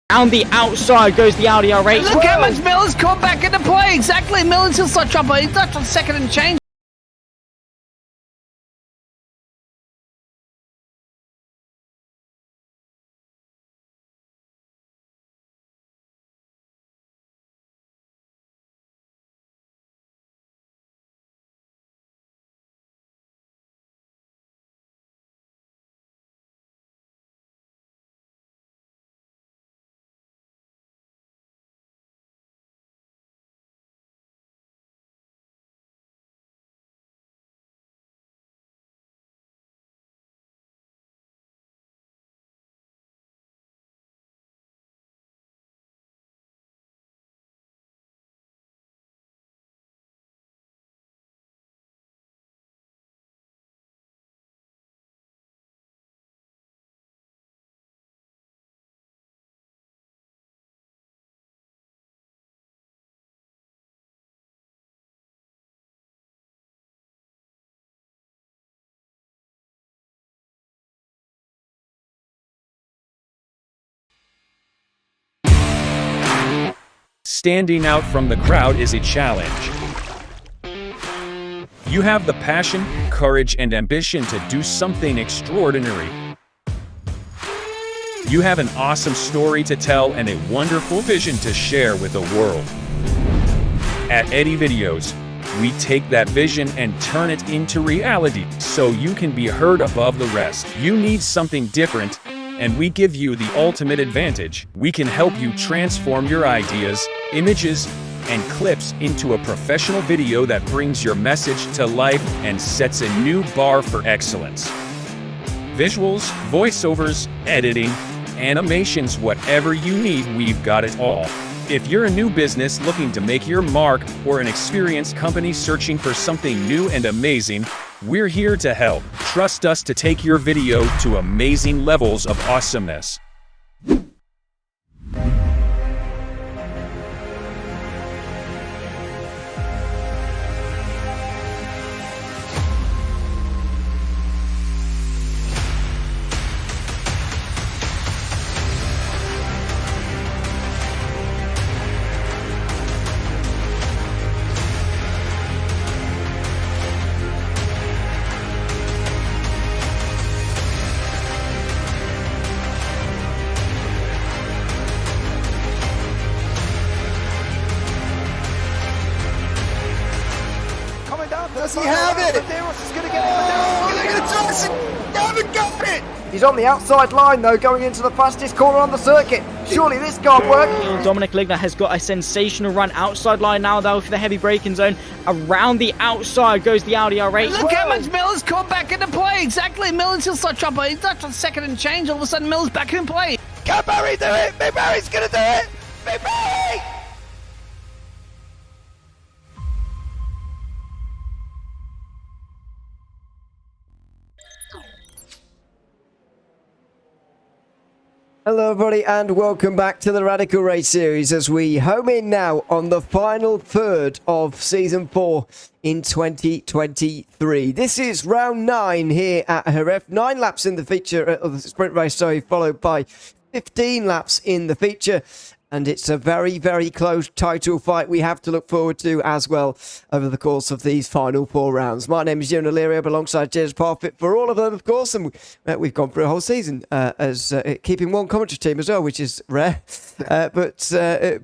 Down the outside goes the Audi R8. Look how much Miller's caught back into play. Exactly. Miller's still slot chopper. He's left on second and change. Standing out from the crowd is a challenge. You have the passion, courage, and ambition to do something extraordinary. You have an awesome story to tell and a wonderful vision to share with the world. At Eddie Videos, we take that vision and turn it into reality so you can be heard above the rest. You need something different, and we give you the ultimate advantage. We can help you transform your ideas, images, and clips into a professional video that brings your message to life and sets a new bar for excellence. Visuals, voiceovers, editing, animations, whatever you need, we've got it all. If you're a new business looking to make your mark or an experienced company searching for something new and amazing, we're here to help. Trust us to take your video to amazing levels of awesomeness. Does he have it? Medeiros is going to get it. They're going to toss it. They haven't got it. He's on the outside line though, going into the fastest corner on the circuit. Surely this can't work. Dominic Ligner has got a sensational run outside line now though for the heavy braking zone. Around the outside goes the Audi R8. Look how much Miller's caught back into play. Exactly. Miller's still slot chopper. He's left on second and change. All of a sudden Miller's back in play. Can Barry do it? Big Barry's going to do it. Big Barry. Hello everybody and welcome back to the Radical Race series as we home in now on the final third of Season 4 in 2023. This is round 9 here at Jerez. 9 laps in the feature of the sprint race, followed by 15 laps in the feature. And it's a very, very close title fight we have to look forward to as well over the course of these final 4 rounds. My name is Ewan O'Leary, alongside Jerez Parfitt for all of them, of course. And we've gone through a whole season as keeping one commentary team as well, which is rare. But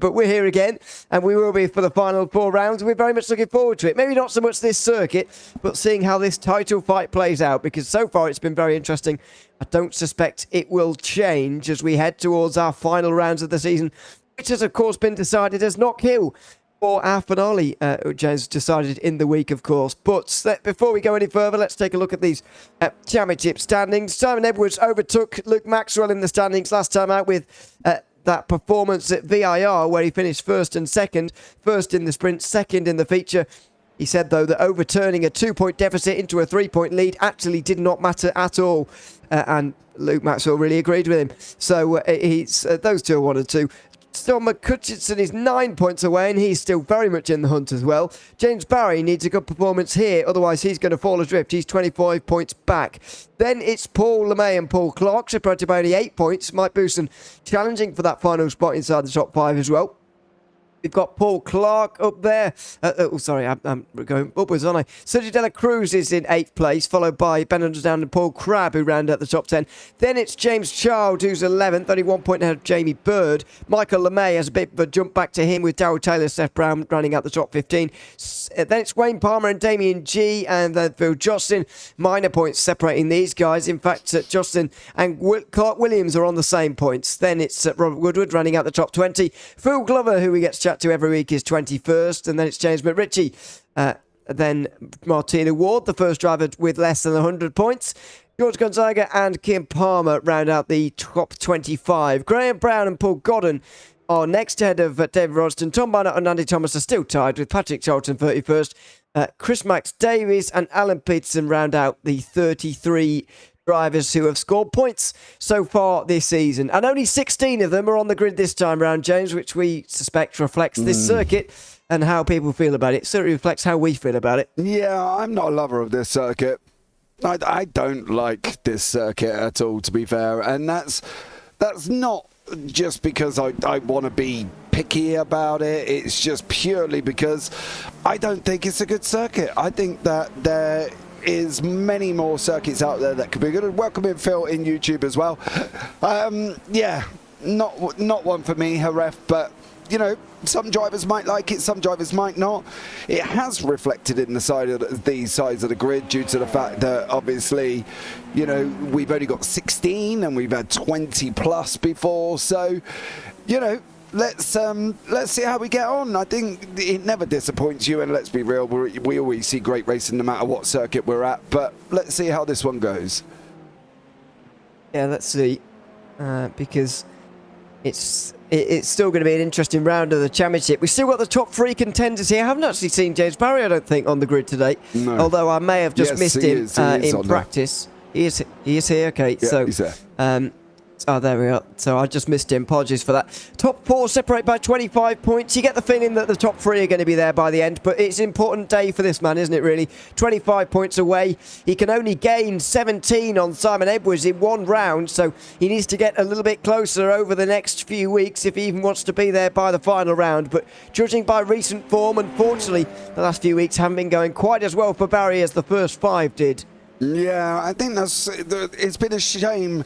we're here again, and we will be for the final 4 rounds. We're very much looking forward to it. Maybe not so much this circuit, but seeing how this title fight plays out, because so far it's been very interesting. I don't suspect it will change as we head towards our final rounds of the season, which has, of course, been decided as Knock Hill for our finale, which is decided in the week, of course. But before we go any further, let's take a look at these championship standings. Simon Edwards overtook Luke Maxwell in the standings last time out with that performance at VIR, where he finished first and second. First in the sprint, second in the feature. He said, though, that overturning a 2-point deficit into a 3-point lead actually did not matter at all. And Luke Maxwell really agreed with him. So those two are 1 and 2. Tom McCutcheon is 9 points away, and he's still very much in the hunt as well. James Barry needs a good performance here, otherwise he's going to fall adrift. He's 25 points back. Then it's Paul LeMay and Paul Clark, separated by only 8 points. Mike Booson challenging for that final spot inside the top 5 as well. We've got Paul Clark up there. I'm going upwards, aren't I? Sergio De La Cruz is in 8th place, followed by Ben Underdown and Paul Crabb, who round out the top 10. Then it's James Child, who's 11th, only 1 point ahead of Jamie Bird. Michael LeMay has a bit of a jump back to him, with Darryl Taylor, Seth Brown running out the top 15. Then it's Wayne Palmer and Damien G, and then Phil Jocelyn. Minor points separating these guys. In fact, Jocelyn and Clark Williams are on the same points. Then it's Robert Woodward running out the top 20. Phil Glover, who we get to chat to every week, is 21st, and then it's James McRitchie. Then Martina Ward, the first driver with less than 100 points. George Gonzaga and Kim Palmer round out the top 25. Graham Brown and Paul Godden are next ahead of David Rodston. Tom Barnett and Andy Thomas are still tied, with Patrick Charlton 31st. Chris Max Davies and Alan Peterson round out the 33 drivers who have scored points so far this season. And only 16 of them are on the grid this time round, James, which we suspect reflects this circuit and how people feel about it. It certainly reflects how we feel about it. Yeah, I'm not a lover of this circuit. I don't like this circuit at all, to be fair. And that's not just because I want to be picky about it. It's just purely because I don't think it's a good circuit. I think that there is many more circuits out there that could be good. Welcome in Phil in YouTube as well. Yeah, not one for me, Jerez, but you know, some drivers might like it, some drivers might not. It has reflected in the sides of the grid due to the fact that obviously, you know, we've only got 16 and we've had 20 plus before. So, you know, let's see how we get on. I think it never disappoints you, and let's be real, we always see great racing no matter what circuit we're at. But let's see how this one goes. Yeah, let's see, because it's still going to be an interesting round of the championship. We've still got the top 3 contenders here. I haven't actually seen James Barry, I don't think, on the grid today. No. Although I may have just missed him in practice. He is here. Okay, yeah, so he's there. Oh, there we are. So I just missed him. Apologies for that. Top 4 separate by 25 points. You get the feeling that the top 3 are going to be there by the end, but it's an important day for this man, isn't it, really? 25 points away. He can only gain 17 on Simon Edwards in one round, so he needs to get a little bit closer over the next few weeks if he even wants to be there by the final round. But judging by recent form, unfortunately, the last few weeks haven't been going quite as well for Barry as the first 5 did. Yeah, I think it's been a shame.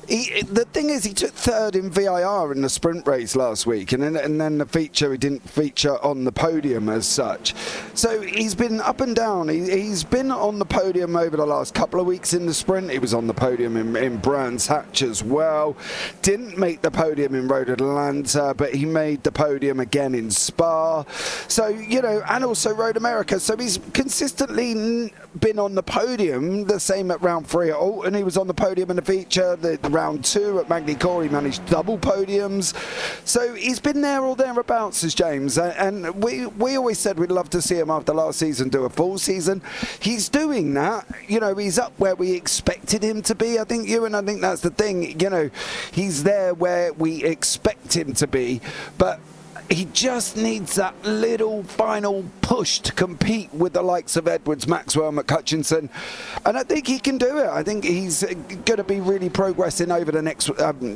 The thing is, he took 3rd in VIR in the sprint race last week, and then the feature, he didn't feature on the podium as such. So he's been up and down. He's been on the podium over the last couple of weeks in the sprint. He was on the podium in Brands Hatch as well. Didn't make the podium in Road Atlanta, but he made the podium again in Spa. So, you know, and also Road America. So he's consistently been on the podium, the same at round 3 at Alton. He was on the podium in the feature. The round 2 at Magny Corey managed double podiums. So he's been there or thereabouts, as James. And we always said we'd love to see him after last season do a full season. He's doing that. You know, he's up where we expected him to be, I think, Ewan. I think that's the thing. You know, he's there where we expect him to be. But he just needs that little final push to compete with the likes of Edwards, Maxwell, McCutcheon, and I think he can do it. I think he's going to be really progressing over the next,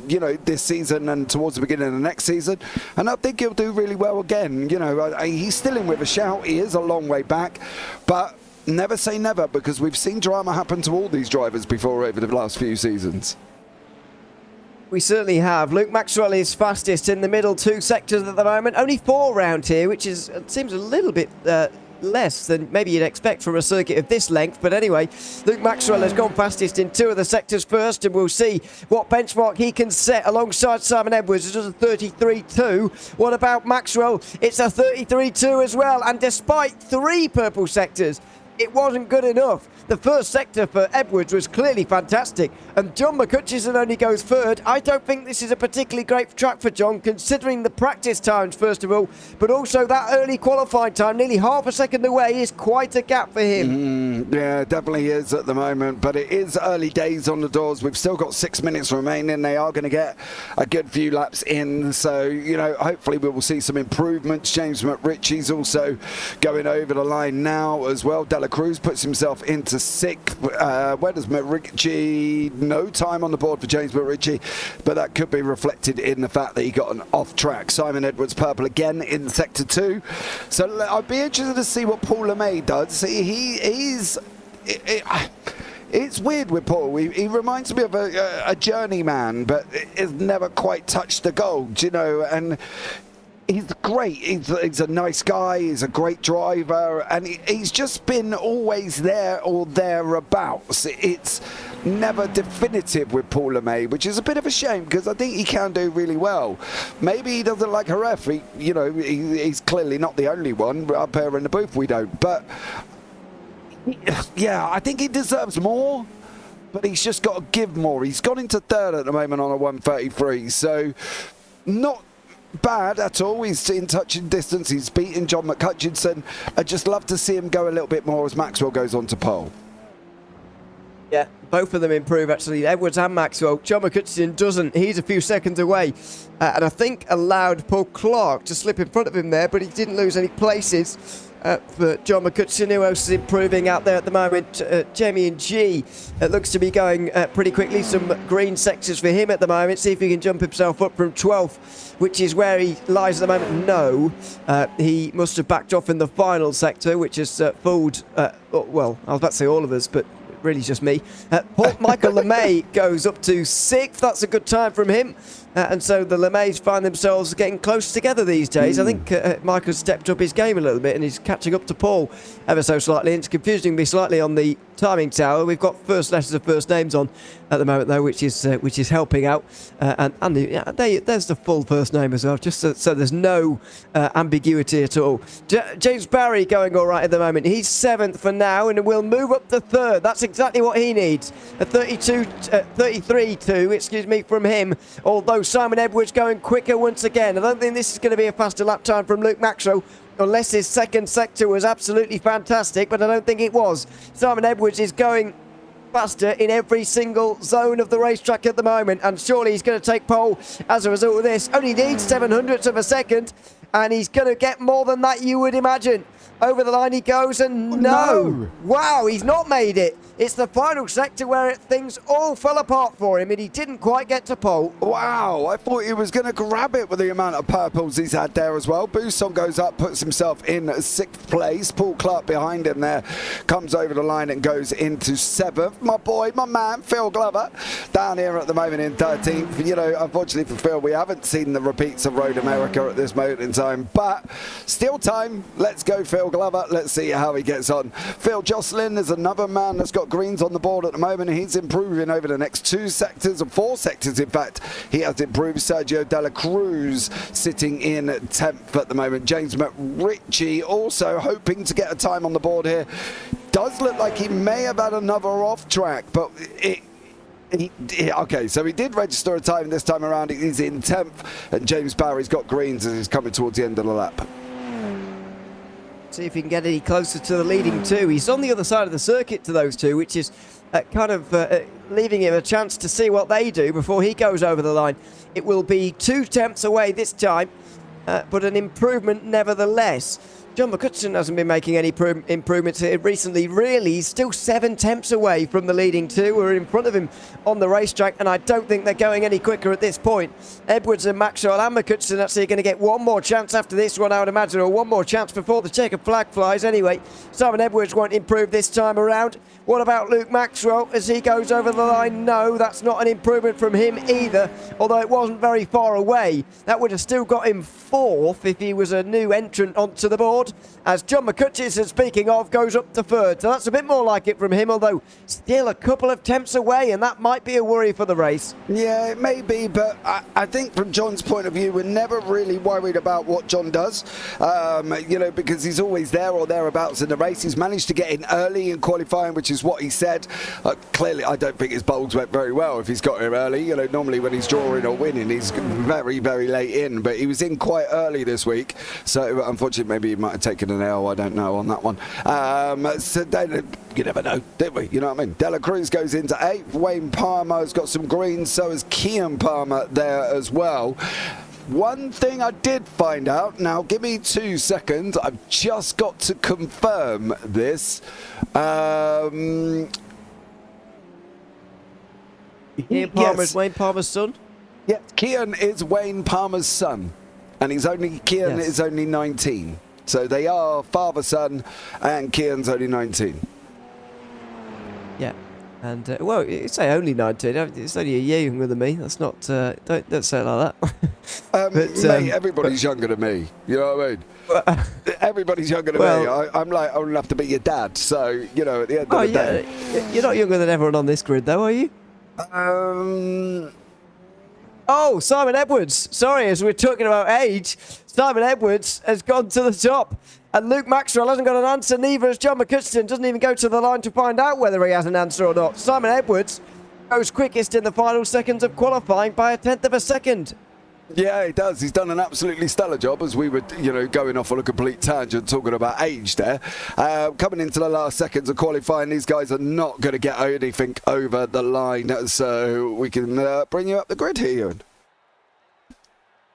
you know, this season and towards the beginning of the next season, and I think he'll do really well again. You know, he's still in with a shout. He is a long way back, but never say never, because we've seen drama happen to all these drivers before over the last few seasons. We certainly have. Luke Maxwell is fastest in the middle 2 sectors at the moment. Only 4 round here, which seems a little bit less than maybe you'd expect from a circuit of this length. But anyway, Luke Maxwell has gone fastest in 2 of the sectors first, and we'll see what benchmark he can set alongside Simon Edwards. It does a 33.2. What about Maxwell? It's a 33.2 as well, and despite 3 purple sectors, it wasn't good enough. The first sector for Edwards was clearly fantastic, and John McCutcheon only goes third. I don't think this is a particularly great track for John, considering the practice times, first of all, but also that early qualifying time, nearly half a second away, is quite a gap for him. Yeah, definitely is at the moment, but it is early days on the doors. We've still got 6 minutes remaining. They are going to get a good few laps in, so, you know, hopefully we will see some improvements. James McRitchie's also going over the line now as well. Dela Cruz puts himself into 6th. Where does McRitchie? No time on the board for James McRitchie, but that could be reflected in the fact that he got an off track. Simon Edwards purple again in sector 2. So I'd be interested to see what Paul LeMay does. It's weird with Paul. He reminds me of a journeyman, but has never quite touched the gold, you know, and he's great. He's a nice guy. He's a great driver, and he's just been always there or thereabouts. It's never definitive with Paul LeMay, which is a bit of a shame because I think he can do really well. Maybe he doesn't like Jerez. He's clearly not the only one. Up here in the booth, we don't. But yeah, I think he deserves more, but he's just got to give more. He's gone into 3rd at the moment on a 1:33, so not bad at all. He's in touching distance. He's beaten John McCutcheon. I'd just love to see him go a little bit more as Maxwell goes on to pole. Yeah, both of them improve, actually, Edwards and Maxwell. John McCutcheon doesn't. He's a few seconds away. And I think allowed Paul Clark to slip in front of him there, but he didn't lose any places. For John McCutcheon, who else is improving out there at the moment? Jamie and G looks to be going pretty quickly. Some green sectors for him at the moment. See if he can jump himself up from 12th, which is where he lies at the moment. No, he must have backed off in the final sector, which has fooled, well, I was about to say all of us, but really just me. Michael LeMay goes up to 6th. That's a good time from him. And so the LeMays find themselves getting close together these days. I think Michael's stepped up his game a little bit and he's catching up to Paul ever so slightly. And it's confusing me slightly on the timing tower. We've got first letters of first names on at the moment, though, which is helping out. There's the full first name as well, just so there's no ambiguity at all. James Barry going all right at the moment. He's 7th for now and will move up to 3rd. That's exactly what he needs. A 33-2 from him, although Simon Edwards going quicker once again. I don't think this is going to be a faster lap time from Luke Maxwell, unless his second sector was absolutely fantastic, but I don't think it was. Simon Edwards is going faster in every single zone of the racetrack at the moment, and surely he's going to take pole as a result of this. Only needs 700ths of a second, and he's going to get more than that, you would imagine. Over the line he goes, and no! Wow, he's not made it. It's the final sector where things all fell apart for him, and he didn't quite get to pole. Wow, I thought he was going to grab it with the amount of purples he's had there as well. Bousson goes up, puts himself in 6th place. Paul Clark behind him there comes over the line and goes into 7th. My boy, my man, Phil Glover, down here at the moment in 13th. You know, unfortunately for Phil, we haven't seen the repeats of Road America at this moment in time, but still time. Let's go, Phil Glover. Let's see how he gets on. Phil Jocelyn is another man that's got greens on the board at the moment. He's improving over the next 2 sectors, or 4 sectors in fact. He has improved. Sergio Dela Cruz sitting in 10th at the moment. James McRitchie also hoping to get a time on the board here. Does look like he may have had another off track, but okay, so he did register a time this time around. He's in 10th, and James Barry's got greens as he's coming towards the end of the lap. See if he can get any closer to the leading 2. He's on the other side of the circuit to those 2, which is kind of leaving him a chance to see what they do before he goes over the line. It will be 2 tenths away this time, but an improvement nevertheless. John McCutcheon hasn't been making any improvements here recently, really. He's still 7 tenths away from the leading 2 who are in front of him on the racetrack, and I don't think they're going any quicker at this point. Edwards and Maxwell and McCutcheon actually are going to get one more chance after this one, I would imagine, or one more chance before the checkered flag flies anyway. Simon Edwards won't improve this time around. What about Luke Maxwell as he goes over the line? No, that's not an improvement from him either, although it wasn't very far away. That would have still got him 4th if he was a new entrant onto the board. board as John McCutcheon, speaking of, goes up to third. So that's a bit more like it from him, although still a couple of tenths away, and that might be a worry for the race. Yeah, it may be, but I think from John's point of view, we're never really worried about what John does, because he's always there or thereabouts in the race. He's managed to get in early in qualifying, which is what he said. Clearly, I don't think his bowls went very well if he's got here early. Normally when he's drawing or winning, he's very, very late in, but he was in quite early this week. So unfortunately, maybe he might have taken an L. I don't know on that one. So then, you never know, did we? You know what I mean? Dela Cruz goes into 8th. Wayne Palmer's got some greens. So has Ewan Palmer there as well. One thing I did find out, now give me 2 seconds, I've just got to confirm this. Ewan Palmer is Wayne Palmer's son? Yeah, Ewan is Wayne Palmer's son, and Ewan is only 19. So they are father-son, and Ewan's only 19. Yeah. And, well, you say only 19. It's only a year younger than me. That's not... don't say it like that. But, mate, everybody's younger than me. You know what I mean? Everybody's younger than me. I'm like old enough to be your dad. So, at the end of the day... You're not younger than everyone on this grid, though, are you? Oh, Simon Edwards. Sorry, as we're talking about age, Simon Edwards has gone to the top. And Luke Maxwell hasn't got an answer, neither has John McCutcheon. Doesn't even go to the line to find out whether he has an answer or not. Simon Edwards goes quickest in the final seconds of qualifying by 1/10 of a second. Yeah, he does. He's done an absolutely stellar job, as we were, going off on a complete tangent talking about age there. Coming into the last seconds of qualifying, these guys are not going to get anything over the line. So we can bring you up the grid here, Ewan.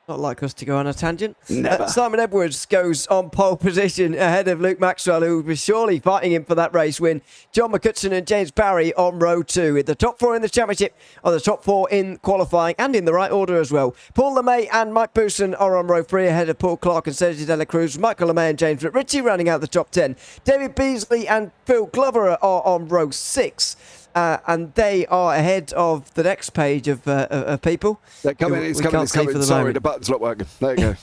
Not like us to go on a tangent. Never. Simon Edwards goes on pole position ahead of Luke Maxwell, who was surely fighting him for that race win. John McCutcheon and James Barry on row 2. The top 4 in the championship are the top 4 in qualifying and in the right order as well. Paul LeMay and Mike Bousson are on row 3 ahead of Paul Clark and Sergio Dela Cruz. Michael LeMay and James Ritchie rounding out the top 10. David Beasley and Phil Glover are on row 6. And they are ahead of the next page of people. They're coming, it's coming. Sorry, the button's not working. There you go.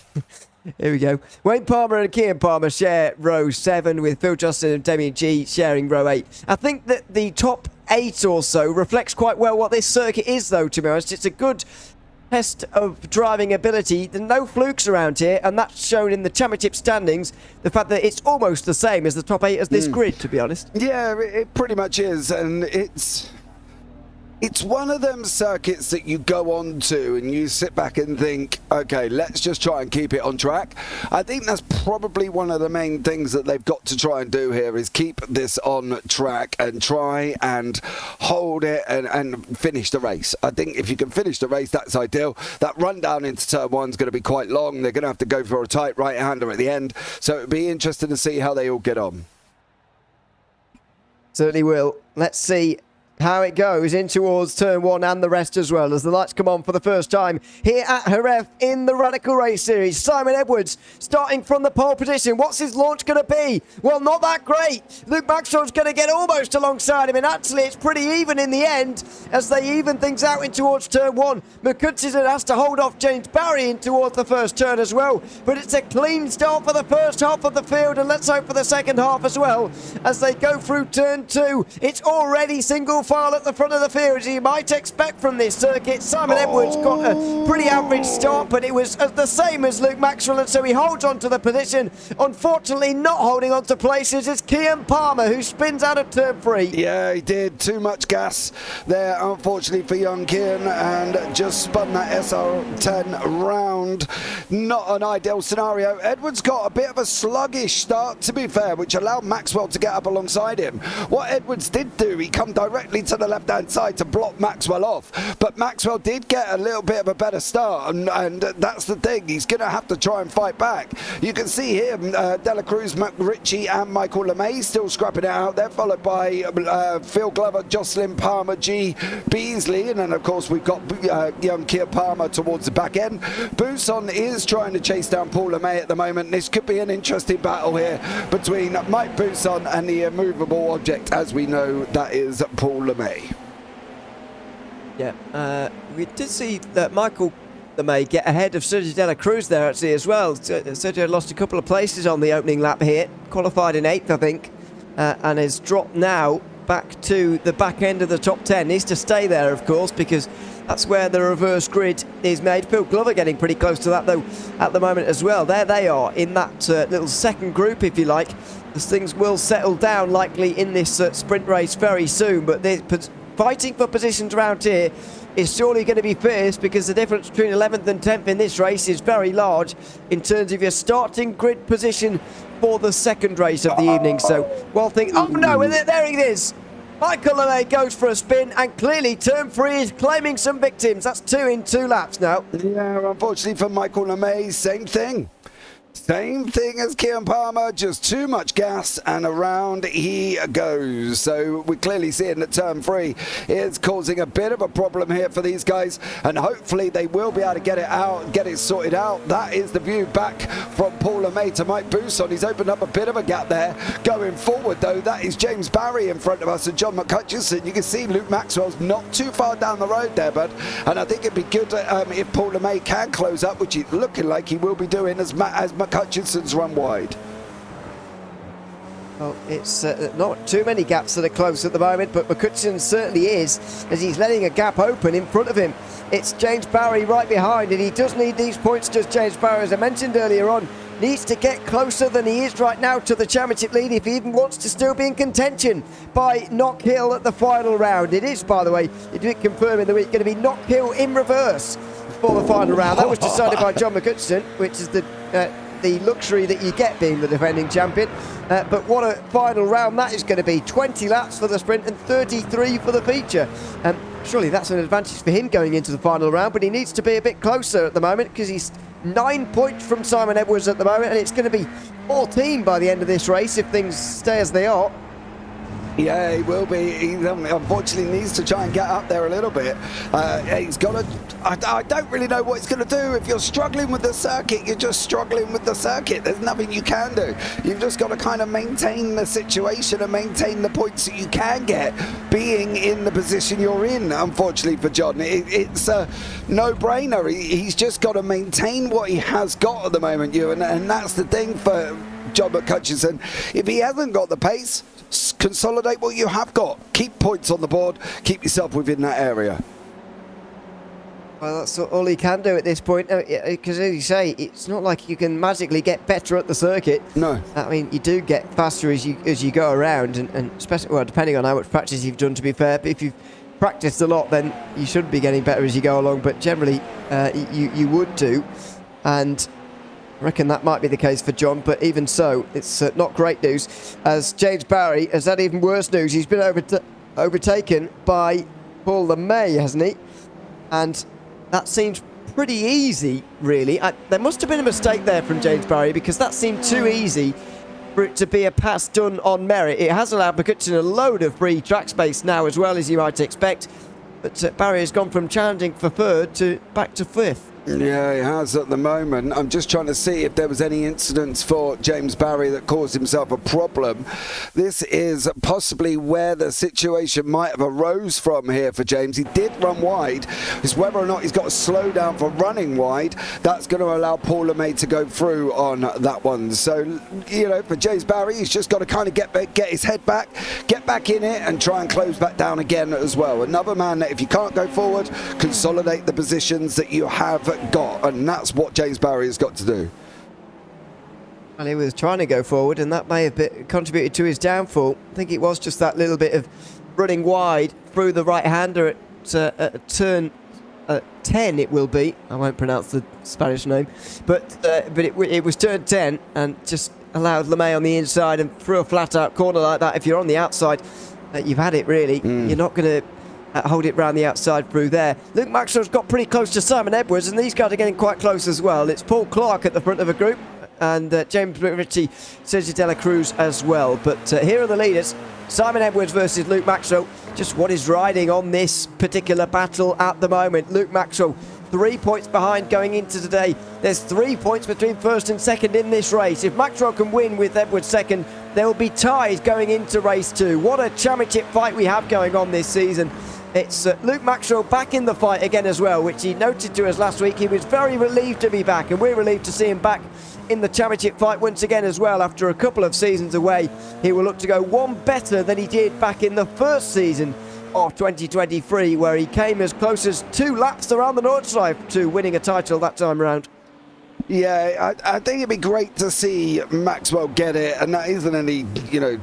Here we go. Wayne Palmer and Ewan Palmer share row 7, with Phil Justin and Damien G sharing row 8. I think that the top 8 or so reflects quite well what this circuit is, though, to be honest. It's a good test of driving ability. There's no flukes around here, and that's shown in the championship standings. The fact that it's almost the same as the top 8 as this grid, to be honest. Yeah, it pretty much is, and it's one of them circuits that you go on to and you sit back and think, okay, let's just try and keep it on track. I think that's probably one of the main things that they've got to try and do here, is keep this on track and try and hold it and finish the race. I think if you can finish the race, that's ideal. That run down into turn 1 is going to be quite long. They're going to have to go for a tight right-hander at the end. So it'll be interesting to see how they all get on. Certainly will. Let's see how it goes in towards turn 1 and the rest as well, as the lights come on for the first time here at Jerez in the Radical Race Series. Simon Edwards starting from the pole position. What's his launch going to be? Well, not that great. Luke Maxwell's going to get almost alongside him, and actually it's pretty even in the end as they even things out in towards turn 1. McCutcheon has to hold off James Barry in towards the first turn as well, but it's a clean start for the first half of the field, and let's hope for the second half as well as they go through turn 2. It's already single file at the front of the field, as you might expect from this circuit. Simon Edwards got a pretty average start, but it was the same as Luke Maxwell, and so he holds on to the position. Unfortunately, not holding on to places is Ewan Palmer, who spins out of turn 3. Yeah, he did. Too much gas there, unfortunately, for young Ewan, and just spun that SR10 round. Not an ideal scenario. Edwards got a bit of a sluggish start, to be fair, which allowed Maxwell to get up alongside him. What Edwards did do, he come directly to the left-hand side to block Maxwell off, but Maxwell did get a little bit of a better start, and that's the thing. He's going to have to try and fight back. You can see here Dela Cruz, Ritchie and Michael LeMay still scrapping it out. They're followed by Phil Glover, Jocelyn Palmer, G. Beasley, and then of course we've got young Ewan Palmer towards the back end. Bousson is trying to chase down Paul LeMay at the moment. This could be an interesting battle here between Mike Bousson and the immovable object, as we know that is Paul LeMay. Yeah, we did see that Michael LeMay get ahead of Sergio De La Cruz there actually as well. Sergio lost a couple of places on the opening lap here, qualified in 8th I think, and has dropped now back to the back end of the top 10. Needs to stay there of course, because that's where the reverse grid is made. Phil Glover getting pretty close to that though at the moment as well. There they are in that little second group if you like, as things will settle down likely in this sprint race very soon, but they're fighting for positions around here is surely going to be fierce, because the difference between 11th and 10th in this race is very large in terms of your starting grid position for the second race of the evening. So, oh no, there it is. Michael LeMay goes for a spin, and clearly turn 3 is claiming some victims. That's 2 in 2 laps now. Yeah, unfortunately for Michael LeMay, same thing. Same thing as Kian Palmer, just too much gas, and around he goes. So we're clearly seeing that turn 3 is causing a bit of a problem here for these guys, and hopefully they will be able to get it out, get it sorted out. That is the view back from Paul LeMay to Mike Bousson. He's opened up a bit of a gap there. Going forward though, that is James Barry in front of us and John McCutcheon. You can see Luke Maxwell's not too far down the road there, bud, and I think it'd be good if Paul LeMay can close up, which he's looking like he will be doing as McCutcheon's run wide. Well, it's not too many gaps that are close at the moment, but McCutcheon certainly is, as he's letting a gap open in front of him. It's James Barry right behind, and he does need these points. Just James Barry, as I mentioned earlier on, needs to get closer than he is right now to the championship lead if he even wants to still be in contention by Knock Hill at the final round. It is, by the way, it did confirm in the week, going to be Knock Hill in reverse for the final round. That was decided by John McCutcheon, which is the luxury that you get being the defending champion. But what a final round that is going to be. 20 laps for the sprint and 33 for the feature. Surely that's an advantage for him going into the final round, but he needs to be a bit closer at the moment, because he's 9 points from Simon Edwards at the moment, and it's going to be 14 by the end of this race if things stay as they are. Yeah, he will be. He unfortunately needs to try and get up there a little bit. He's got to... I don't really know what he's going to do. If you're struggling with the circuit, you're just struggling with the circuit. There's nothing you can do. You've just got to kind of maintain the situation and maintain the points that you can get, being in the position you're in, unfortunately for John. It's a no-brainer. He's just got to maintain what he has got at the moment, Ewan, and that's the thing for John McCutcheon. If he hasn't got the pace, consolidate what you have got. Keep points on the board. Keep yourself within that area. Well, that's all he can do at this point, because as you say, it's not like you can magically get better at the circuit. No. I mean, you do get faster as you go around, and especially, well, depending on how much practice you've done, to be fair. But if you've practiced a lot, then you should be getting better as you go along, but generally you would do, and I reckon that might be the case for John, but even so, it's not great news, as James Barry has had even worse news. He's been overtaken by Paul LeMay, hasn't he? And that seems pretty easy, really. There must have been a mistake there from James Barry, because that seemed too easy for it to be a pass done on merit. It has allowed McCutcheon a load of free track space now, as well, as you might expect. But Barry has gone from challenging for third to back to fifth. Yeah, he has at the moment. I'm just trying to see if there was any incidents for James Barry that caused himself a problem. This is possibly where the situation might have arose from here for James. He did run wide. It's whether or not he's got to slow down for running wide. That's going to allow Paul LeMay to go through on that one. So, you know, for James Barry, he's just got to kind of get his head back, get back in it, and try and close back down again as well. Another man that if you can't go forward, consolidate the positions that you have got, and that's what James Barry has got to do. And he was trying to go forward, and that may have contributed to his downfall. I think it was just that little bit of running wide through the right-hander at turn 10. It will be. I won't pronounce the Spanish name, but it was turn 10, and just allowed LeMay on the inside and threw a flat-out corner like that. If you're on the outside, you've had it really. You're not going to hold it round the outside through there. Luke Maxwell's got pretty close to Simon Edwards, and these guys are getting quite close as well. It's Paul Clark at the front of the group, and James Ritchie, Sergio De La Cruz as well. But here are the leaders. Simon Edwards versus Luke Maxwell. Just what is riding on this particular battle at the moment. Luke Maxwell 3 points behind going into today. There's 3 points between first and second in this race. If Maxwell can win with Edwards second, they will be tied going into race 2. What a championship fight we have going on this season. It's Luke Maxwell back in the fight again as well, which he noted to us last week. He was very relieved to be back, and we're relieved to see him back in the championship fight once again as well. After a couple of seasons away, he will look to go one better than he did back in the first season of 2023, where he came as close as 2 laps around the Nordschleife to winning a title that time round. Yeah, I think it'd be great to see Maxwell get it, and that isn't any,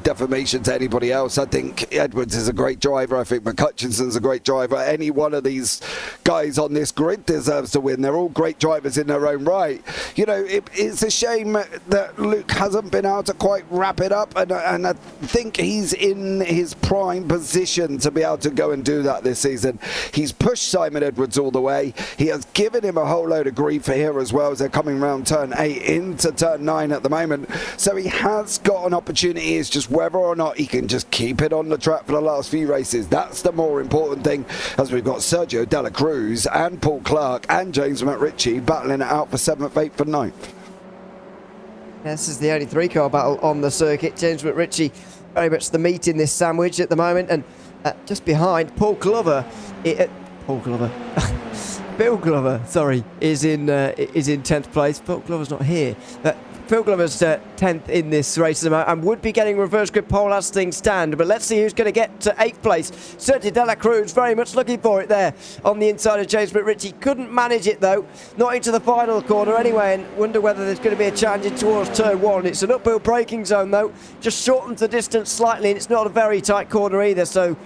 defamation to anybody else. I think Edwards is a great driver. I think McCutchinson's a great driver. Any one of these guys on this grid deserves to win. They're all great drivers in their own right. It's a shame that Luke hasn't been able to quite wrap it up, and I think he's in his prime position to be able to go and do that this season. He's pushed Simon Edwards all the way. He has given him a whole load of grief here as well as they're coming round turn 8 into turn 9 at the moment, so he has got an opportunity. It's just whether or not he can just keep it on the track for the last few races. That's the more important thing, as we've got Sergio Dela Cruz and Paul Clark and James McRitchie battling it out for 7th, 8th and 9th. This is the only 3-car battle on the circuit. James McRitchie very much the meat in this sandwich at the moment, and just behind Paul Glover. Phil Glover, sorry, is in 10th place. Phil Glover's not here. Phil Glover's 10th in this race and would be getting reverse grip pole as things stand. But let's see who's going to get to 8th place. Sergio Dela Cruz very much looking for it there on the inside of James McRitchie. Couldn't manage it though, not into the final corner anyway, and wonder whether there's going to be a challenge in towards turn 1. It's an uphill braking zone though, just shortens the distance slightly, and it's not a very tight corner either, so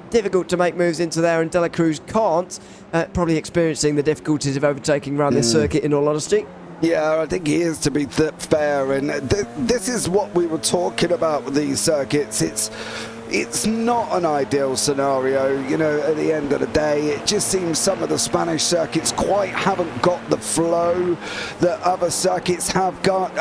difficult to make moves into there, and Dela Cruz can't. Probably experiencing the difficulties of overtaking around this circuit, in all honesty. Yeah, I think he is, to be fair, and this is what we were talking about with these circuits. It's not an ideal scenario, at the end of the day. It just seems some of the Spanish circuits quite haven't got the flow that other circuits have got.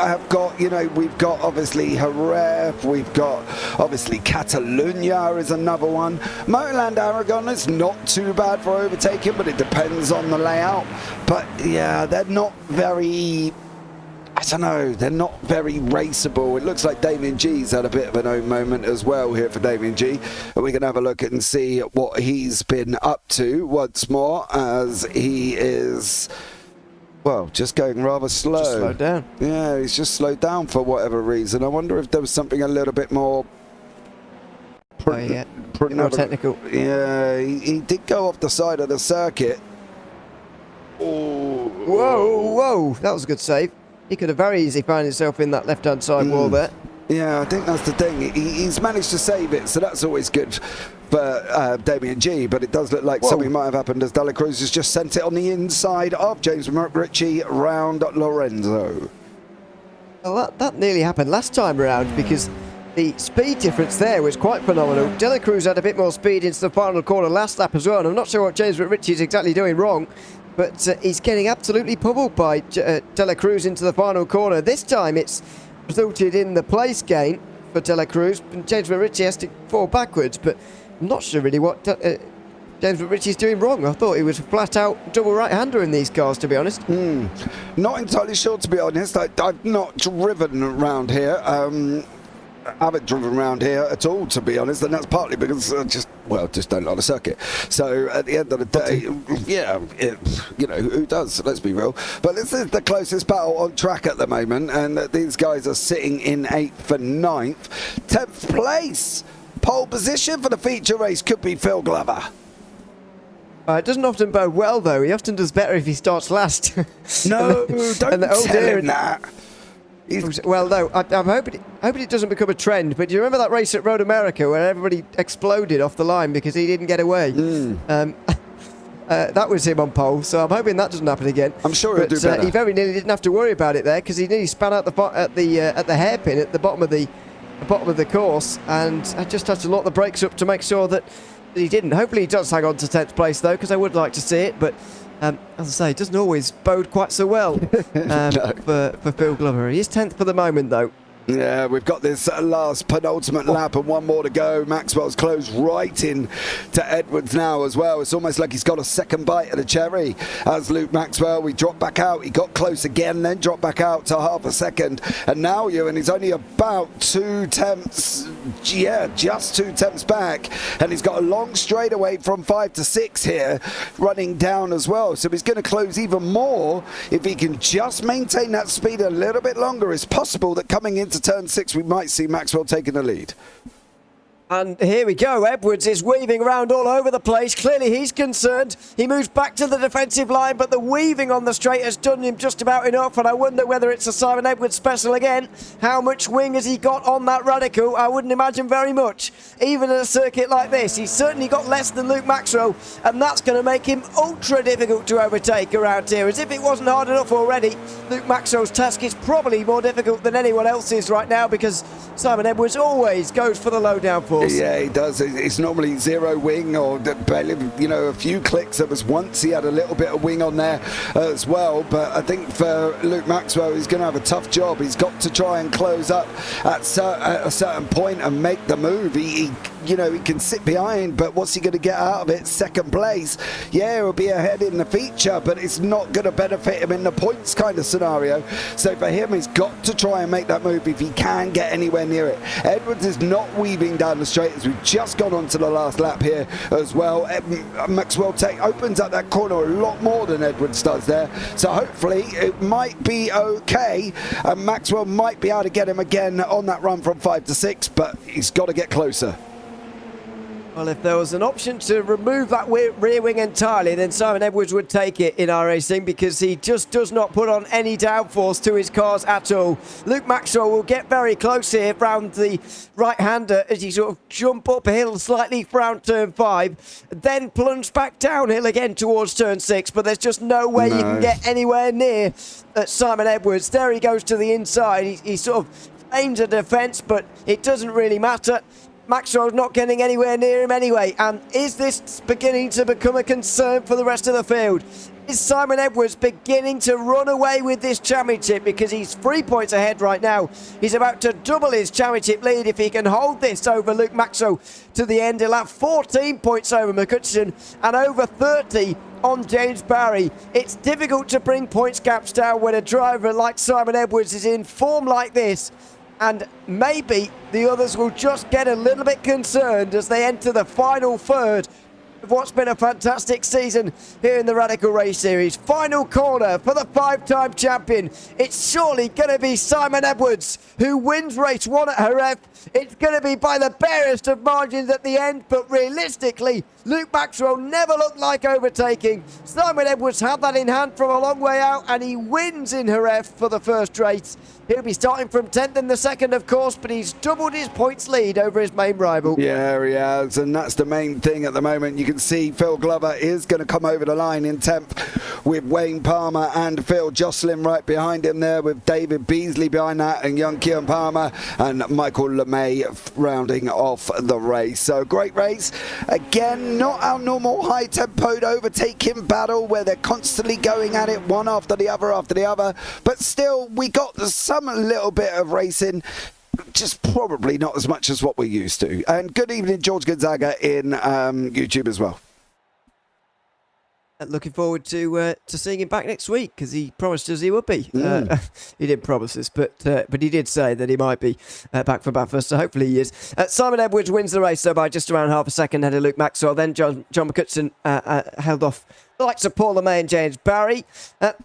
We've got obviously Jerez, we've got obviously Catalunya is another one. Motorland Aragon is not too bad for overtaking, but it depends on the layout. But yeah, they're not very... they're not very raceable. It looks like Damien G's had a bit of an own moment as well here for Damien G. And we can have a look and see what he's been up to once more, as he is, just going rather slow. Just slowed down. Yeah, he's just slowed down for whatever reason. I wonder if there was something a little bit more... more technical. Yeah, he did go off the side of the circuit. Oh. Whoa, that was a good save. He could have very easily found himself in that left-hand side wall there. Yeah, I think that's the thing. He's managed to save it, so that's always good for Damien G, but it does look like something might have happened, as Dela Cruz has just sent it on the inside of James McRitchie round Lorenzo. Well, that nearly happened last time around, because the speed difference there was quite phenomenal. Dela Cruz had a bit more speed into the final corner last lap as well, and I'm not sure what James McRitchie is exactly doing wrong, but he's getting absolutely pummeled by Dela Cruz into the final corner. This time it's resulted in the place gain for Dela Cruz, and James McRitchie has to fall backwards, but I'm not sure really what James McRitchie's doing wrong. I thought he was a flat-out double right-hander in these cars, to be honest. Not entirely sure, to be honest. I've not driven around here. I haven't driven around here at all, to be honest, and that's partly because I just don't like the circuit. So at the end of the day, who does? Let's be real. But this is the closest battle on track at the moment, and these guys are sitting in 8th and 9th. 10th place, pole position for the feature race could be Phil Glover. It doesn't often bode well, though. He often does better if he starts last. No, don't tell him that. Well, no, I'm hoping it doesn't become a trend, but do you remember that race at Road America where everybody exploded off the line because he didn't get away? That was him on pole, so I'm hoping that doesn't happen again. I'm sure he'll do better. He very nearly didn't have to worry about it there, because he nearly span out at the hairpin at the bottom of the course, and I just had to lock the brakes up to make sure that he didn't. Hopefully he does hang on to 10th place though, because I would like to see it, but as I say, it doesn't always bode quite so well for Phil Glover. He is 10th for the moment though. Yeah, we've got this last penultimate lap and one more to go. Maxwell's closed right in to Edwards now as well. It's almost like he's got a second bite of the cherry as Luke Maxwell. We dropped back out. He got close again, then dropped back out to half a second. And now Ewan is only about 2 tenths, just 2 tenths back. And he's got a long straightaway from 5 to 6 here running down as well. So he's going to close even more if he can just maintain that speed a little bit longer. It's possible that coming into turn 6 we might see Maxwell taking the lead. And here we go. Edwards is weaving around all over the place. Clearly he's concerned. He moves back to the defensive line, but the weaving on the straight has done him just about enough. And I wonder whether it's a Simon Edwards special again. How much wing has he got on that Radical? I wouldn't imagine very much. Even in a circuit like this, he's certainly got less than Luke Maxwell, and that's going to make him ultra difficult to overtake around here. As if it wasn't hard enough already, Luke Maxwell's task is probably more difficult than anyone else's right now, because Simon Edwards always goes for the low downforce. Yeah, he does. It's normally zero wing or barely, a few clicks. There was once he had a little bit of wing on there as well. But I think for Luke Maxwell, he's going to have a tough job. He's got to try and close up at a certain point and make the move. He can sit behind, but what's he going to get out of it? Second place. Yeah, he'll be ahead in the feature, but it's not going to benefit him in the points kind of scenario. So for him, he's got to try and make that move if he can get anywhere near it. Edwards is not weaving down the straight as we've just gone on to the last lap here as well. Maxwell opens up that corner a lot more than Edwards does there. So hopefully it might be okay. And Maxwell might be able to get him again on that run from 5 to 6, but he's got to get closer. Well, if there was an option to remove that rear wing entirely, then Simon Edwards would take it in our racing, because he just does not put on any downforce to his cars at all. Luke Maxwell will get very close here round the right-hander as he sort of jump uphill slightly round turn 5, then plunge back downhill again towards turn 6, but there's just no way you can get anywhere near Simon Edwards. There he goes to the inside. He sort of aims a defence, but it doesn't really matter. Maxwell's not getting anywhere near him anyway. And is this beginning to become a concern for the rest of the field? Is Simon Edwards beginning to run away with this championship? Because he's 3 points ahead right now. He's about to double his championship lead if he can hold this over Luke Maxwell to the end. He'll have 14 points over McCutcheon and over 30 on James Barry. It's difficult to bring points gaps down when a driver like Simon Edwards is in form like this. And maybe the others will just get a little bit concerned as they enter the final third of what's been a fantastic season here in the Radical Race Series. Final corner for the 5-time champion. It's surely going to be Simon Edwards who wins race 1 at Jerez. It's going to be by the barest of margins at the end, but realistically, Luke Maxwell never looked like overtaking. Simon Edwards had that in hand from a long way out, and he wins in Jerez for the first race. He'll be starting from 10th in the second, of course, but he's doubled his points lead over his main rival. Yeah, he has, and that's the main thing at the moment. You can see Phil Glover is going to come over the line in 10th with Wayne Palmer and Phil Jocelyn right behind him there, with David Beasley behind that and young Kean Palmer and Michael LeMay rounding off the race. So great race. Again, not our normal high-tempoed overtaking battle where they're constantly going at it one after the other, but still we got some little bit of racing, just probably not as much as what we're used to. And good evening, George Gonzaga in YouTube as well. Looking forward to seeing him back next week, because he promised us he would be. He didn't promise us, but he did say that he might be back for Bathurst, so hopefully he is. Simon Edwards wins the race, though, by just around half a second ahead of Luke Maxwell. Then John McCutcheon held off the likes of Paul LeMay and James Barry.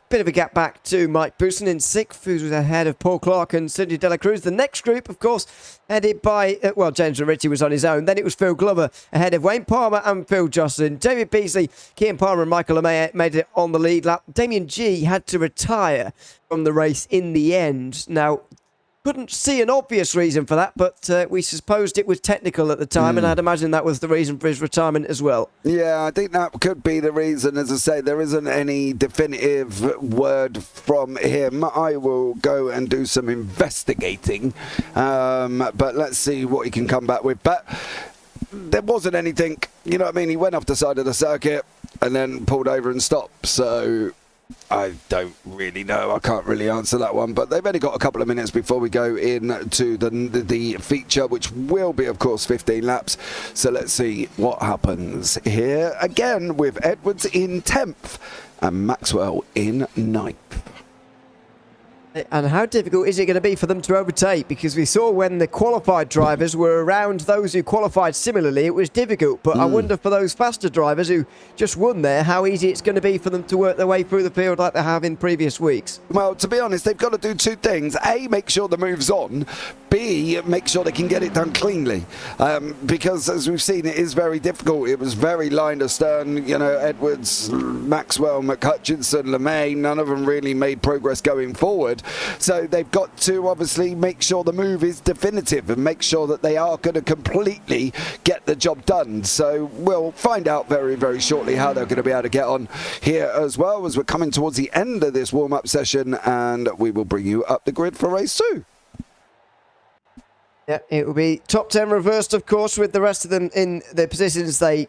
Bit of a gap back to Mike Bousson in 6th, who was ahead of Paul Clark and Cindy Dela Cruz. The next group, of course, headed by, James Ritchie was on his own. Then it was Phil Glover ahead of Wayne Palmer and Phil Jocelyn. David Beasley, Kean Palmer and Michael LeMay made it on the lead lap. Damien G had to retire from the race in the end. Now, couldn't see an obvious reason for that, but we supposed it was technical at the time, and I'd imagine that was the reason for his retirement as well. Yeah, I think that could be the reason. As I say, there isn't any definitive word from him. I will go and do some investigating, but let's see what he can come back with. But there wasn't anything, you know what I mean? He went off the side of the circuit and then pulled over and stopped, so I don't really know. I can't really answer that one, but they've only got a couple of minutes before we go into the feature, which will be, of course, 15 laps. So let's see what happens here. Again, with Edwards in 10th and Maxwell in 9th. And how difficult is it going to be for them to overtake? Because we saw when the qualified drivers were around those who qualified similarly, it was difficult. But I wonder for those faster drivers who just won there, how easy it's going to be for them to work their way through the field like they have in previous weeks. Well, to be honest, they've got to do two things. A, make sure the move's on. B, make sure they can get it done cleanly. Because, as we've seen, it is very difficult. It was very line astern. You know, Edwards, Maxwell, McHutchinson, LeMay, none of them really made progress going forward. So they've got to obviously make sure the move is definitive and make sure that they are going to completely get the job done. So we'll find out very, very shortly how they're going to be able to get on here as well, as we're coming towards the end of this warm-up session, and we will bring you up the grid for race 2. Yeah, it will be top 10 reversed, of course, with the rest of them in the positions they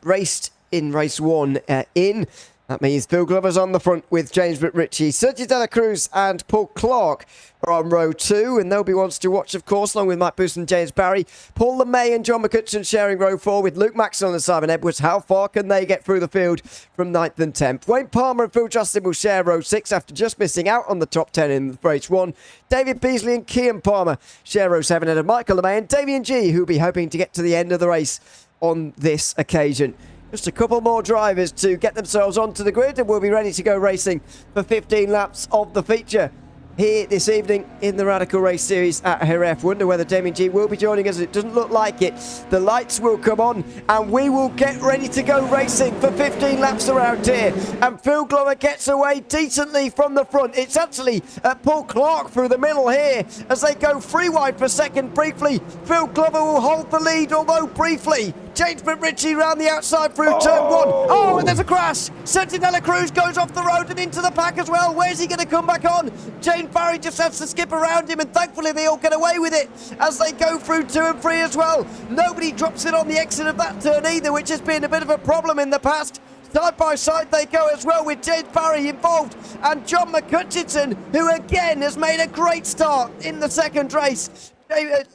raced in race 1 in. That means Phil Glover's on the front with James Ritchie, Sergio Dela Cruz and Paul Clark are on row 2, and they'll be ones to watch, of course, along with Mike Booth and James Barry. Paul LeMay and John McCutcheon sharing row 4 with Luke Maxwell and Simon Edwards. How far can they get through the field from 9th and 10th? Wayne Palmer and Phil Justin will share row 6 after just missing out on the top 10 in race 1. David Beasley and Kian Palmer share row 7 ahead of Michael LeMay and Damien G, who will be hoping to get to the end of the race on this occasion. Just a couple more drivers to get themselves onto the grid, and we'll be ready to go racing for 15 laps of the feature here this evening in the Radical Race Series at Jerez. Wonder whether Damien G will be joining us. It doesn't look like it. The lights will come on and we will get ready to go racing for 15 laps around here. And Phil Glover gets away decently from the front. It's actually Paul Clark through the middle here as they go 3 wide for second briefly. Phil Glover will hold the lead, although briefly. James Ritchie round the outside through turn 1. Oh, and there's a crash. Sergio Dela Cruz goes off the road and into the pack as well. Where's he going to come back on? James Barry just has to skip around him, and thankfully they all get away with it as they go through 2 and 3 as well. Nobody drops it on the exit of that turn either, which has been a bit of a problem in the past. Side by side they go as well, with James Barry involved and John McHutchinson, who again has made a great start in the second race.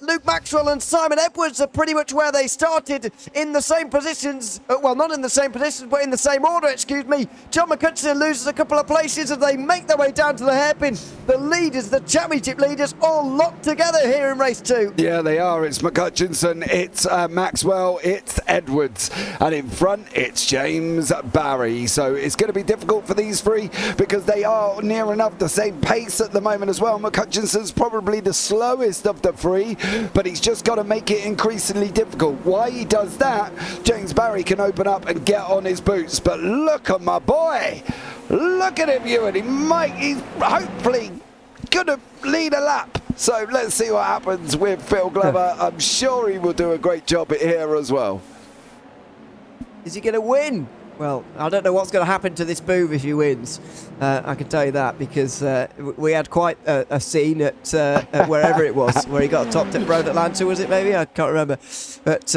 Luke Maxwell and Simon Edwards are pretty much where they started, in the same positions. Well, not in the same positions, but in the same order, excuse me. John McHutchinson loses a couple of places as they make their way down to the hairpin. The leaders, the championship leaders, all locked together here in race 2. Yeah, they are. It's McHutchinson, it's Maxwell, it's Edwards, and in front it's James Barry. So it's going to be difficult for these three because they are near enough the same pace at the moment as well. McHutchinson's probably the slowest of the three, but he's just got to make it increasingly difficult. While he does that, James Barry can open up and get on his boots. But look at my boy. Look at him, Ewan. He's hopefully going to lead a lap. So let's see what happens with Phil Glover. I'm sure he will do a great job here as well. Is he going to win? Well, I don't know what's going to happen to this move if he wins. I can tell you that, because we had quite a scene at wherever it was, where he got a top tip road Atlanta, was it maybe? I can't remember. But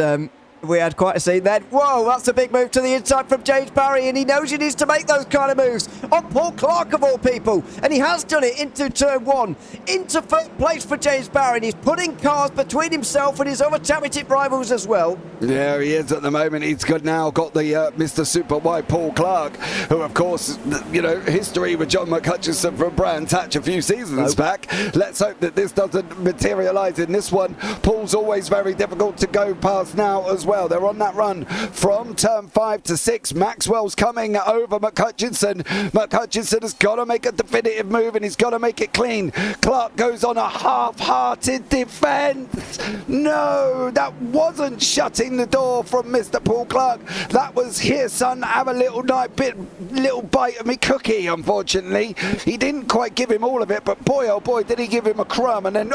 we had quite a scene then. Whoa, that's a big move to the inside from James Barry, and he knows he needs to make those kind of moves on Paul Clark of all people, and he has done it into turn 1, into third place for James Barry, and he's putting cars between himself and his other championship rivals as well. Yeah, he is at the moment. He's now got the Mr. Super White Paul Clark, who of course, you know, history with John McHutchinson from Brands Hatch a few seasons back. Let's hope that this doesn't materialise in this one. Paul's always very difficult to go past now as well. They're on that run from turn 5 to 6. Maxwell's coming over McHutchinson. McHutchinson has got to make a definitive move, and he's got to make it clean. Clark goes on a half-hearted defence. No, that wasn't shutting the door from Mr. Paul Clark. That was, here son, have a little bite of me cookie. Unfortunately, he didn't quite give him all of it, but boy oh boy did he give him a crumb. And then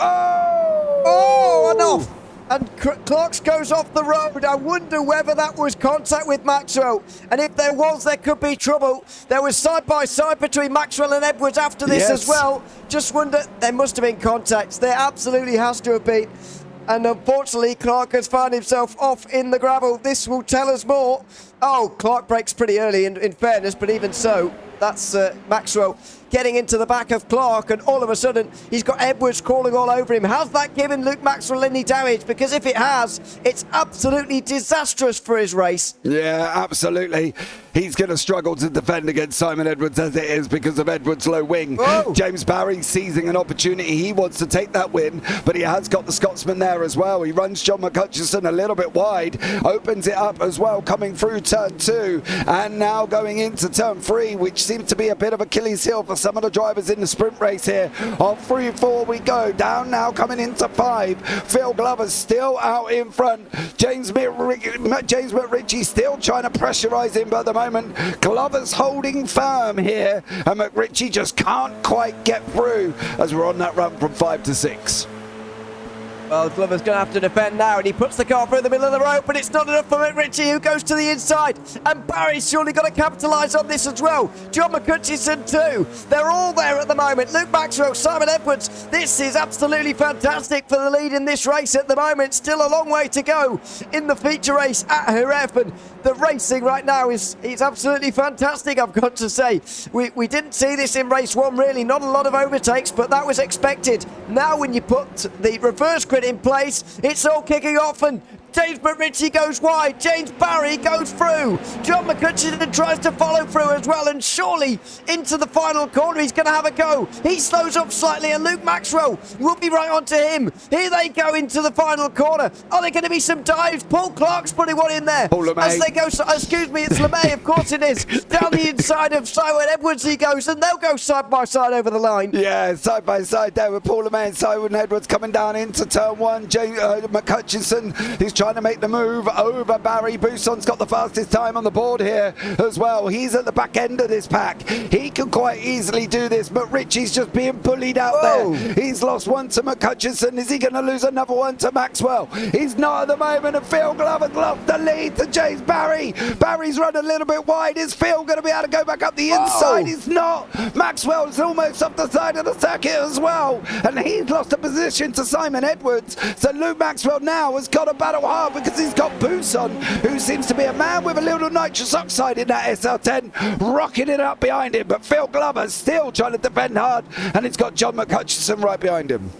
enough. And Clark's goes off the road. I wonder whether that was contact with Maxwell. And if there was, there could be trouble. There was side by side between Maxwell and Edwards after this as well. Just wonder, there must have been contacts. There absolutely has to have been. And unfortunately, Clark has found himself off in the gravel. This will tell us more. Oh, Clark brakes pretty early, in fairness, but even so, That's Maxwell getting into the back of Clark, and all of a sudden he's got Edwards crawling all over him. Has that given Luke Maxwell any damage? Because if it has, it's absolutely disastrous for his race. Yeah, absolutely. He's going to struggle to defend against Simon Edwards as it is because of Edwards' low wing. Whoa. James Barry seizing an opportunity. He wants to take that win, but he has got the Scotsman there as well. He runs John McHutchison a little bit wide, opens it up as well, coming through turn 2, and now going into turn 3, which seems to be a bit of Achilles heel for some of the drivers in the sprint race here. On 3-4 we go. Down now, coming into 5. Phil Glover's still out in front. James McRitchie still trying to pressurise him, but at the moment Glover's holding firm here, and McRitchie just can't quite get through as we're on that run from 5 to 6. Well, Glover's going to have to defend now, and he puts the car through the middle of the road, but it's not enough for McRitchie, who goes to the inside. And Barry's surely got to capitalise on this as well. John McHutchison too. They're all there at the moment. Luke Maxwell, Simon Edwards. This is absolutely fantastic for the lead in this race at the moment. Still a long way to go in the feature race at Jerez, and the racing right now is absolutely fantastic, I've got to say. We didn't see this in race 1, really. Not a lot of overtakes, but that was expected. Now when you put the reverse grid in place, it's all kicking off, and James McRitchie goes wide. James Barry goes through. John McHutchison tries to follow through as well, and surely into the final corner he's going to have a go. He slows up slightly, and Luke Maxwell will be right onto him. Here they go into the final corner. Are there going to be some dives? Paul Clark's putting one in there. Paul LeMay. As they go, excuse me, it's LeMay, of course it is. Down the inside of Simon Edwards he goes, and they'll go side by side over the line. Yeah, side by side there with Paul LeMay and Simon Edwards coming down into turn 1. James McHutchison is trying to make the move over Barry. Busson's got the fastest time on the board here as well. He's at the back end of this pack. He can quite easily do this, but Richie's just being bullied out there. He's lost one to McHutchison. Is he going to lose another one to Maxwell? He's not at the moment, and Phil Glover's lost the lead to James Barry. Barry's run a little bit wide. Is Phil going to be able to go back up the inside? He's not. Maxwell's almost off the side of the circuit as well, and he's lost a position to Simon Edwards. So Luke Maxwell now has got to battle hard because he's got Busson, who seems to be a man with a little nitrous oxide in that SL10, rocking it up behind him. But Phil Glover's still trying to defend hard, and he's got John McHutchison right behind him.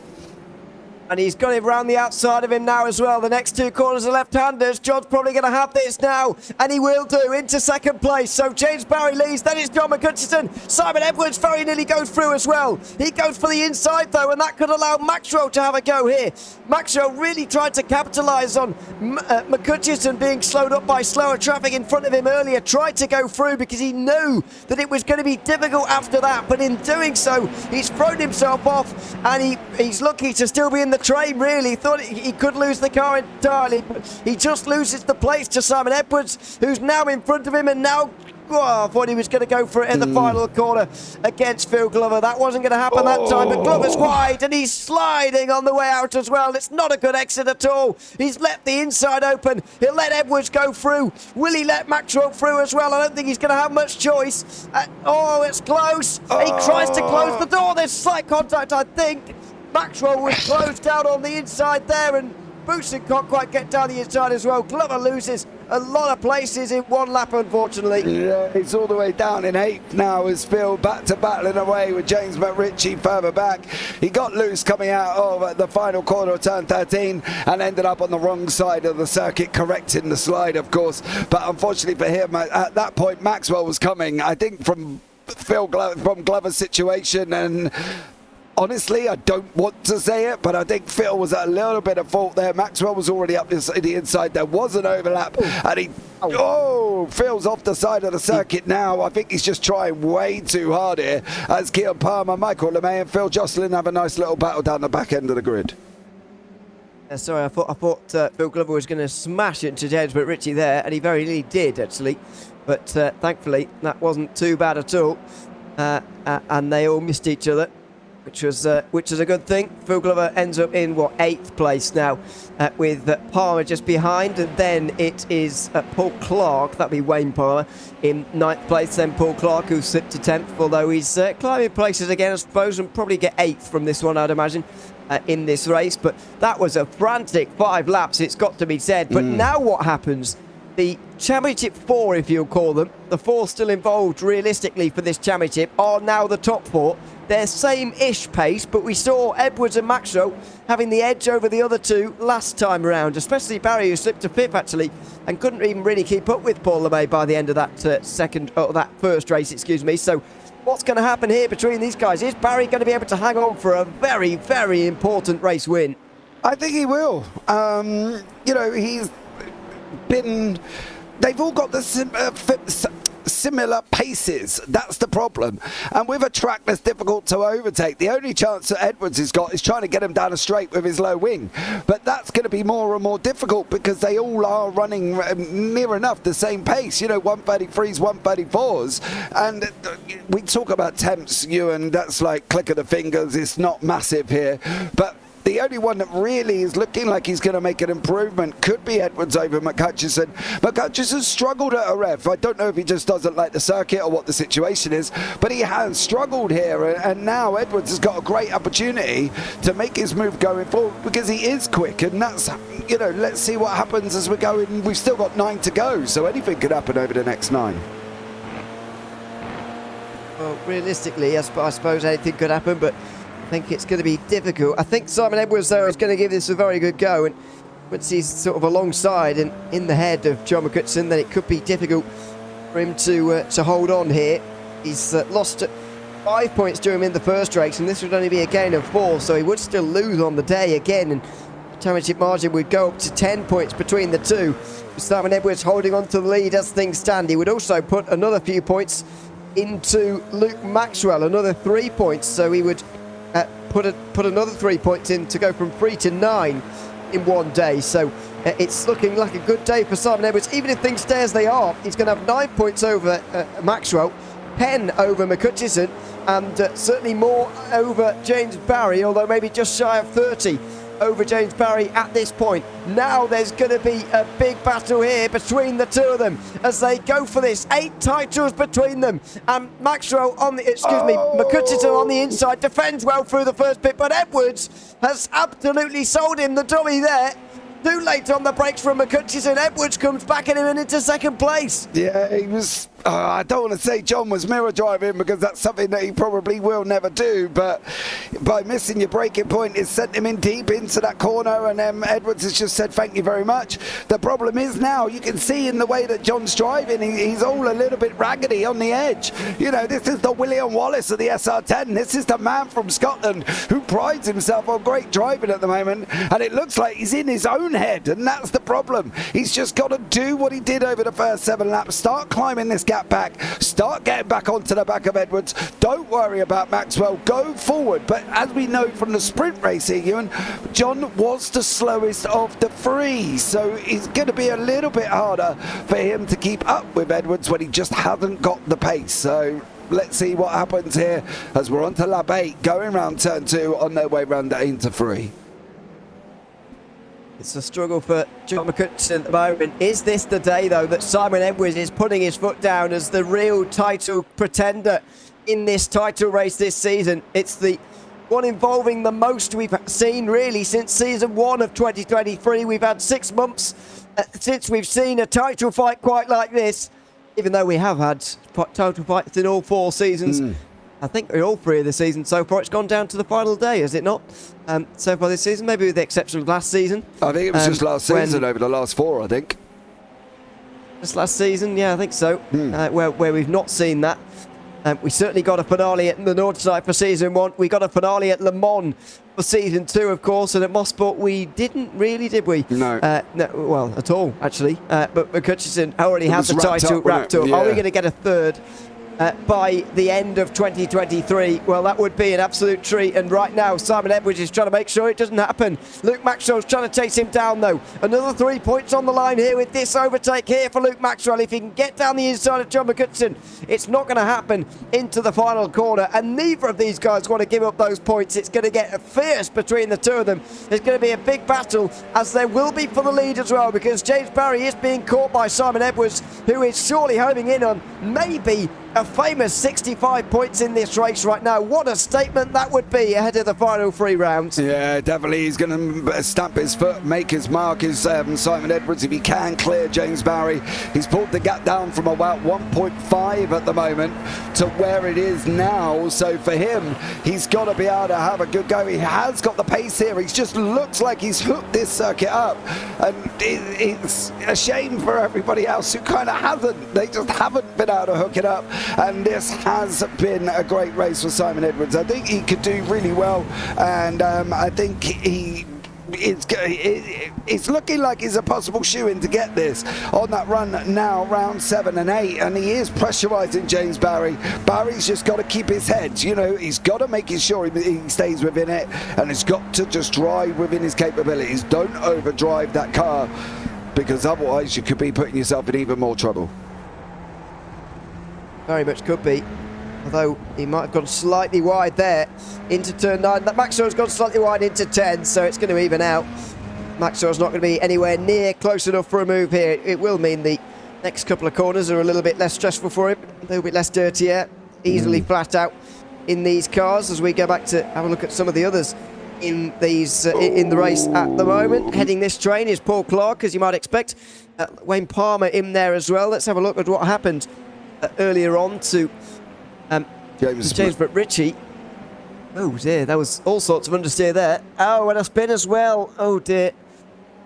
And he's got it round the outside of him now as well. The next 2 corners are left-handers. John's probably going to have this now, and he will do, into second place. So James Barry leads, then it's John McHutchison. Simon Edwards very nearly goes through as well. He goes for the inside though, and that could allow Maxwell to have a go here. Maxwell really tried to capitalise on McHutchison being slowed up by slower traffic in front of him earlier. Tried to go through because he knew that it was going to be difficult after that, but in doing so, he's thrown himself off, and he's lucky to still be in the train, really. Thought he could lose the car entirely, but he just loses the place to Simon Edwards, who's now in front of him, and now I thought he was going to go for it in the final corner against Phil Glover. That wasn't going to happen that time, but Glover's wide, and he's sliding on the way out as well. It's not a good exit at all. He's left the inside open. He'll let Edwards go through. Will he let Maxwell through as well? I don't think he's going to have much choice. It's close. He tries to close the door. There's slight contact, I think. Maxwell was closed down on the inside there, and Booston can't quite get down the inside as well. Glover loses a lot of places in one lap, unfortunately. Yeah, he's all the way down in 8th now as Phil back to battling away with James McRitchie further back. He got loose coming out of the final corner of turn 13 and ended up on the wrong side of the circuit, correcting the slide, of course. But unfortunately for him, at that point, Maxwell was coming, I think, from Glover's situation, and honestly, I don't want to say it, but I think Phil was at a little bit of fault there. Maxwell was already up the inside. There was an overlap, and Phil's off the side of the circuit now. I think he's just trying way too hard here as Kean Palmer, Michael LeMay and Phil Jocelyn have a nice little battle down the back end of the grid. Sorry, I thought Phil Glover was going to smash into James McRitchie there, and he very nearly did, actually. But thankfully, that wasn't too bad at all. And they all missed each other, which was a good thing. Phil Glover ends up in 8th place now, with Palmer just behind, and then it is Paul Clark, that'd be Wayne Palmer, in 9th place. Then Paul Clark, who slipped to 10th, although he's climbing places again, I suppose, and probably get 8th from this one, I'd imagine, in this race. But that was a frantic 5 laps, it's got to be said. But now what happens? the championship four, if you'll call them, the four still involved realistically for this championship, are now the top four. They're same-ish pace, but we saw Edwards and Maxwell having the edge over the other two last time around, especially Barry, who slipped to fifth actually and couldn't even really keep up with Paul Lemay by the end of that that first race, excuse me. So what's going to happen here between these guys? Is Barry going to be able to hang on for a very, very important race win? I think he will. He's been... They've all got the similar paces. That's the problem. And with a track that's difficult to overtake, the only chance that Edwards has got is trying to get him down a straight with his low wing. But that's going to be more and more difficult because they all are running near enough the same pace, 133s, 134s. And we talk about temps, Ewan, that's like click of the fingers. It's not massive here. But the only one that really is looking like he's going to make an improvement could be Edwards over McCutcheon. McCutcheon struggled at a rev. I don't know if he just doesn't like the circuit or what the situation is, but he has struggled here, and now Edwards has got a great opportunity to make his move going forward because he is quick, and that's, let's see what happens as we go in. We've still got 9 to go, so anything could happen over the next 9. Well, realistically, I suppose anything could happen, but I think it's going to be difficult. I think Simon Edwards, though, is going to give this a very good go, and once he's sort of alongside and in the head of John McCutcheon, then it could be difficult for him to hold on here. He's lost 5 points to him in the first race, and this would only be a gain of 4, so he would still lose on the day again, and the championship margin would go up to 10 points between the two. Simon Edwards holding on to the lead as things stand. He would also put another few points into Luke Maxwell, another 3 points, so he would put another 3 points in to go from 3 to 9 in one day. So it's looking like a good day for Simon Edwards. Even if things stay as they are, he's going to have 9 points over Maxwell, 10 over McCutcheon, and certainly more over James Barry, although maybe just shy of 30 over James Barry at this point. Now there's going to be a big battle here between the two of them as they go for this. 8 titles between them, and Maxwell McCutcheon on the inside defends well through the first bit, but Edwards has absolutely sold him the dummy there. Too late on the brakes from McCutcheon. Edwards comes back in him and into second place. Yeah, he was... I don't want to say John was mirror driving because that's something that he probably will never do, but by missing your braking point, it sent him in deep into that corner, and Edwards has just said thank you very much. The problem is now you can see in the way that John's driving, he's all a little bit raggedy on the edge. This is the William Wallace of the SR10. This is the man from Scotland who prides himself on great driving at the moment, and it looks like he's in his own head, and that's the problem. He's just got to do what he did over the first 7 laps, start climbing this gap back, start getting back onto the back of Edwards. Don't worry about Maxwell, go forward. But as we know from the sprint race here, Ewan, John was the slowest of the 3, so it's going to be a little bit harder for him to keep up with Edwards when he just hasn't got the pace. So let's see what happens here as we're on to lap 8, going round turn 2 on their way round into 3. It's a struggle for John McCutcheon at the moment. Is this the day, though, that Simon Edwards is putting his foot down as the real title pretender in this title race this season? It's the one involving the most we've seen, really, since season 1 of 2023. We've had 6 months since we've seen a title fight quite like this, even though we have had title fights in all 4 seasons. I think in all 3 of the seasons so far, it's gone down to the final day, has it not? So far this season, maybe with the exception of last season. I think it was just last season over the last 4, I think. Just last season, yeah, I think so. Where we've not seen that. We certainly got a finale at the Northside for season 1. We got a finale at Le Mans for season 2, of course, and at Mosport we didn't really, did we? No. No, well, at all, actually. But McCutcheon already has the title wrapped up. Yeah. Are we going to get a third by the end of 2023? Well, that would be an absolute treat, and right now Simon Edwards is trying to make sure it doesn't happen. Luke Maxwell's trying to chase him down, though. Another 3 points on the line here with this overtake here for Luke Maxwell. If he can get down the inside of John McCutcheon, it's not going to happen into the final corner, and neither of these guys want to give up those points. It's going to get fierce between the two of them. There's going to be a big battle, as there will be for the lead as well, because James Barry is being caught by Simon Edwards, who is surely homing in on maybe a famous 65 points in this race right now. What a statement that would be ahead of the final 3 rounds. Yeah, definitely. He's going to stamp his foot, make his mark, is Simon Edwards, if he can clear James Barry. He's pulled the gap down from about 1.5 at the moment to where it is now. So for him, he's got to be able to have a good go. He has got the pace here. He just looks like he's hooked this circuit up. And it's a shame for everybody else who kind of hasn't. They just haven't been able to hook it up. And this has been a great race for Simon Edwards. I think he could do really well, and I think it's looking like he's a possible shoe-in to get this on that run now, round 7 and 8, and he is pressurising James Barry. Barry's just got to keep his head, you know, he's got to make sure he stays within it, and he's got to just drive within his capabilities. Don't overdrive that car, because otherwise you could be putting yourself in even more trouble. Very much could be, although he might have gone slightly wide there into turn 9. That Maxwell's gone slightly wide into 10, so it's going to even out. Maxwell's not going to be anywhere near close enough for a move here. It will mean the next couple of corners are a little bit less stressful for him, a little bit less dirty air, easily flat out in these cars. As we go back to have a look at some of the others in these in the race at the moment. Heading this train is Paul Clark, as you might expect. Wayne Palmer in there as well. Let's have a look at what happened earlier on to James Ritchie. Oh dear, that was all sorts of understeer there. Oh, and a spin as well. Oh dear.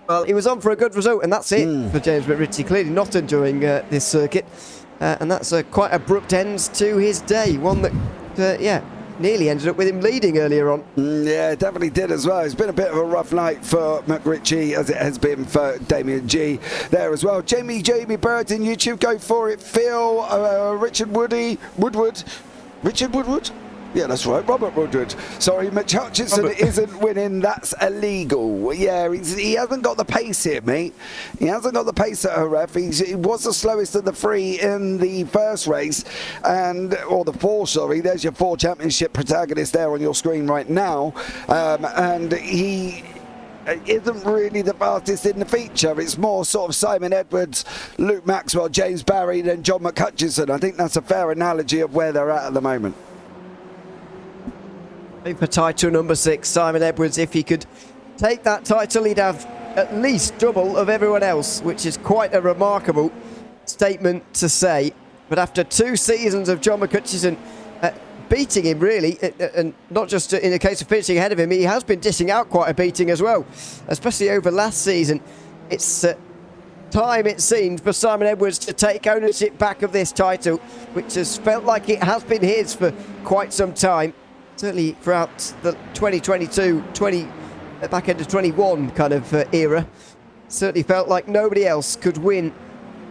Well, he was on for a good result, and that's it for James Ritchie. Clearly not enjoying this circuit, and that's quite abrupt end to his day. One that, yeah, nearly ended up with him leading earlier on. Yeah, it definitely did as well. It's been a bit of a rough night for McRitchie, as it has been for Damien G there as well. Jamie Bird in YouTube, go for it. Phil, Richard Woodward. Yeah, that's right, Robert Woodward. Sorry, Mitch Hutchinson isn't winning. That's illegal. Yeah, he hasn't got the pace here, mate. He hasn't got the pace at Jerez. He was the slowest of the 3 in the first race, or the 4, sorry. There's your 4 championship protagonist there on your screen right now. And he isn't really the fastest in the feature. It's more sort of Simon Edwards, Luke Maxwell, James Barry, then John McHutchison. I think that's a fair analogy of where they're at the moment. For title number 6, Simon Edwards, if he could take that title, he'd have at least double of everyone else, which is quite a remarkable statement to say. But after 2 seasons of John McHutchison beating him, really, and not just in the case of finishing ahead of him, he has been dishing out quite a beating as well, especially over last season. It's time, it seems, for Simon Edwards to take ownership back of this title, which has felt like it has been his for quite some time. Certainly throughout the 2022, back end of 21 kind of era. Certainly felt like nobody else could win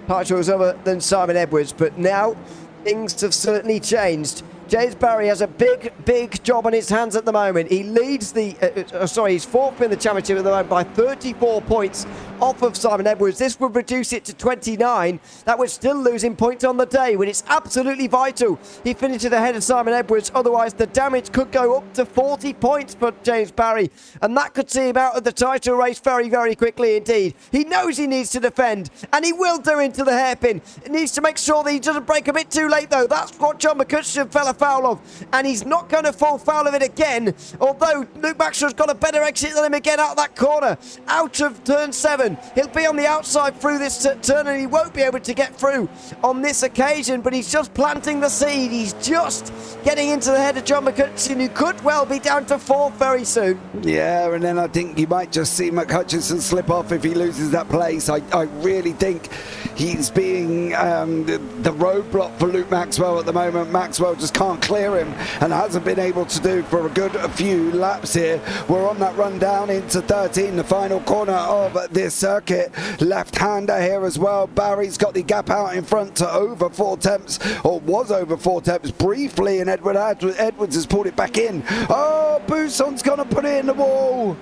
titles other than Simon Edwards. But now things have certainly changed. James Barry has a big job on his hands at the moment. He leads he's 4th in the championship at the moment by 34 points off of Simon Edwards. This would reduce it to 29. That would still lose him points on the day when it's absolutely vital he finishes ahead of Simon Edwards. Otherwise, the damage could go up to 40 points for James Barry, and that could see him out of the title race very, very quickly indeed. He knows he needs to defend, and he will do into the hairpin. He needs to make sure that he doesn't break a bit too late, though. That's what John McHutchison fell foul of, and he's not going to fall foul of it again, although Luke Maxwell's got a better exit than him again out of that corner, out of turn 7. He'll be on the outside through this turn, and he won't be able to get through on this occasion, but he's just planting the seed. He's just getting into the head of John McHutchison, who could well be down to 4th very soon. Yeah, and then I think you might just see McHutchison slip off if he loses that place. I really think he's being the roadblock for Luke Maxwell at the moment. Maxwell just can't clear him and hasn't been able to do for a few laps here. We're on that run down into 13, the final corner of this circuit. Left-hander here as well. Barry's got the gap out in front to over 4 tenths, or was over 4 tenths briefly, and Edwards has pulled it back in. Oh, Busson's going to put it in the wall.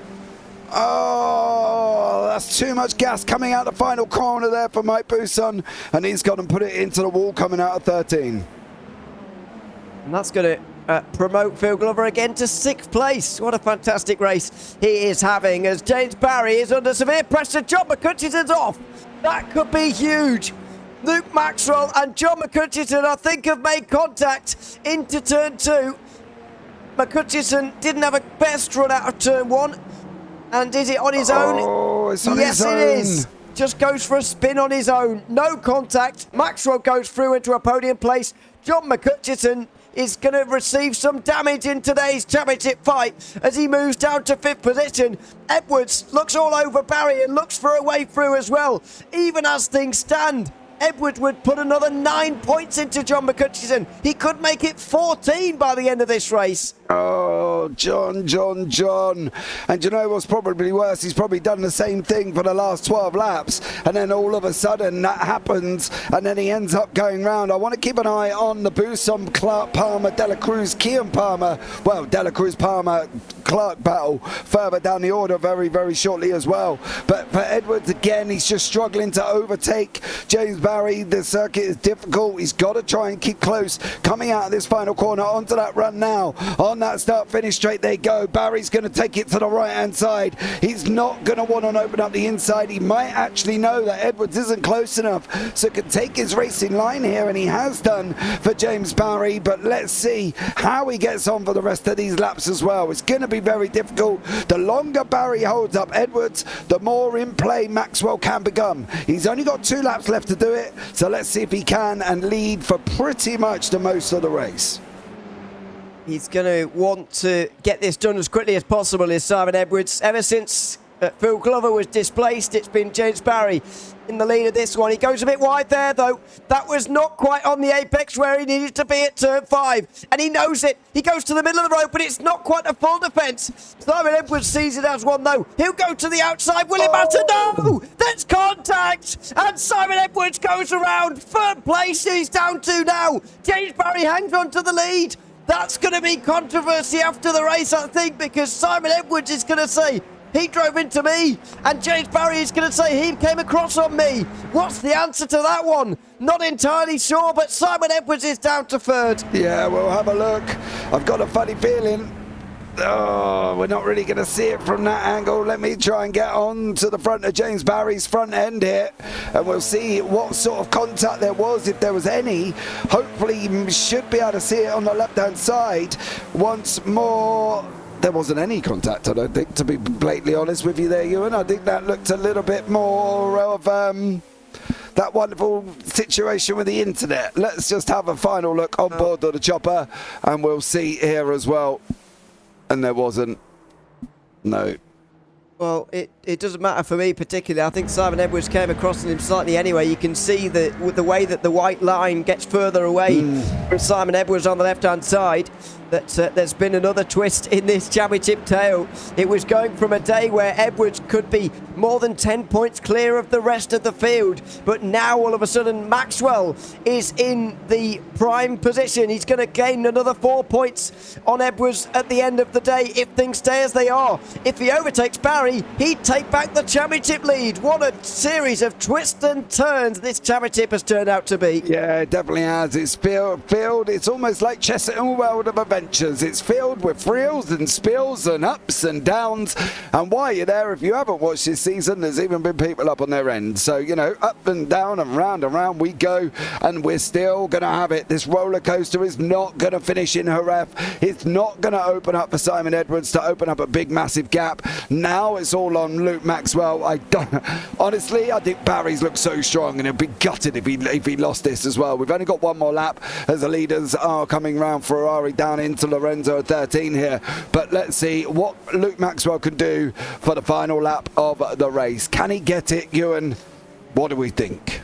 Oh, that's too much gas coming out the final corner there for Mike Busson, and he's got to put it into the wall coming out of 13. And that's going to promote Phil Glover again to 6th place. What a fantastic race he is having, as James Barry is under severe pressure. John McHutchison's off. That could be huge. Luke Maxwell and John McCutcheon, I think, have made contact into turn 2. McCutcheon didn't have a best run out of turn 1. And is it on his own? Oh, it's on yes, his own. It is. Just goes for a spin on his own. No contact. Maxwell goes through into a podium place. John McCutcheon is going to receive some damage in today's championship fight as he moves down to 5th position. Edwards looks all over Barry and looks for a way through as well. Even as things stand, Edwards would put another 9 points into John McCutcheon. He could make it 14 by the end of this race. Oh, John. And you know what's probably worse? He's probably done the same thing for the last 12 laps. And then all of a sudden that happens. And then he ends up going round. I want to keep an eye on the boost on Clark Palmer, Dela Cruz, Kian Palmer. Well, Dela Cruz, Palmer, Clark battle further down the order very, very shortly as well. But for Edwards, again, he's just struggling to overtake James Barry. The circuit is difficult. He's got to try and keep close. Coming out of this final corner onto that run now. On that start-finish straight they go. Barry's going to take it to the right-hand side. He's not going to want to open up the inside. He might actually know that Edwards isn't close enough, so can take his racing line here, and he has done for James Barry. But let's see how he gets on for the rest of these laps as well. It's going to be very difficult. The longer Barry holds up Edwards, the more in play Maxwell can become. He's only got 2 laps left to do it, so let's see if he can and lead for pretty much the most of the race. He's going to want to get this done as quickly as possible, is Simon Edwards. Ever since Phil Glover was displaced, it's been James Barry in the lead of this one. He goes a bit wide there, though. That was not quite on the apex where he needed to be at turn 5. And he knows it. He goes to the middle of the road, but it's not quite a full defence. Simon Edwards sees it as one, though. He'll go to the outside. Will it matter? No! That's contact! And Simon Edwards goes around. 3rd place he's down to now. James Barry hangs on to the lead. That's going to be controversy after the race, I think, because Simon Edwards is going to say, he drove into me, and James Barry is going to say he came across on me. What's the answer to that one? Not entirely sure, but Simon Edwards is down to 3rd. Yeah, we'll have a look. I've got a funny feeling. Oh, we're not really going to see it from that angle. Let me try and get on to the front of James Barry's front end here, and we'll see what sort of contact there was, if there was any. Hopefully you should be able to see it on the left-hand side once more. There wasn't any contact, I don't think, to be blatantly honest with you there, Ewan. I think that looked a little bit more of that wonderful situation with the internet. Let's just have a final look on board of the chopper, and we'll see here as well. And there wasn't. No. Well, it doesn't matter for me particularly. I think Simon Edwards came across him slightly anyway. You can see that with the way that the white line gets further away from Simon Edwards on the left-hand side, that there's been another twist in this championship tale. It was going from a day where Edwards could be more than 10 points clear of the rest of the field, but now all of a sudden Maxwell is in the prime position. He's going to gain another 4 points on Edwards at the end of the day if things stay as they are. If he overtakes Barry, he'd take back the championship lead. What a series of twists and turns this championship has turned out to be. Yeah, it definitely has. It's filled. It's almost like chess in a world of adventures. It's filled with thrills and spills and ups and downs. And while you're there, if you haven't watched this season, there's even been people up on their end. So, you know, up and down and round we go. And we're still going to have it. This roller coaster is not going to finish in Jerez. It's not going to open up for Simon Edwards to open up a big, massive gap. Now it's all on Luke Maxwell. Honestly, I think Barry's looked so strong, and he'll be gutted if he lost this as well. We've only got one more lap as the leaders are coming round. Ferrari down into Lorenzo at 13 here. But let's see what Luke Maxwell can do for the final lap of the race. Can he get it, Ewan? What do we think?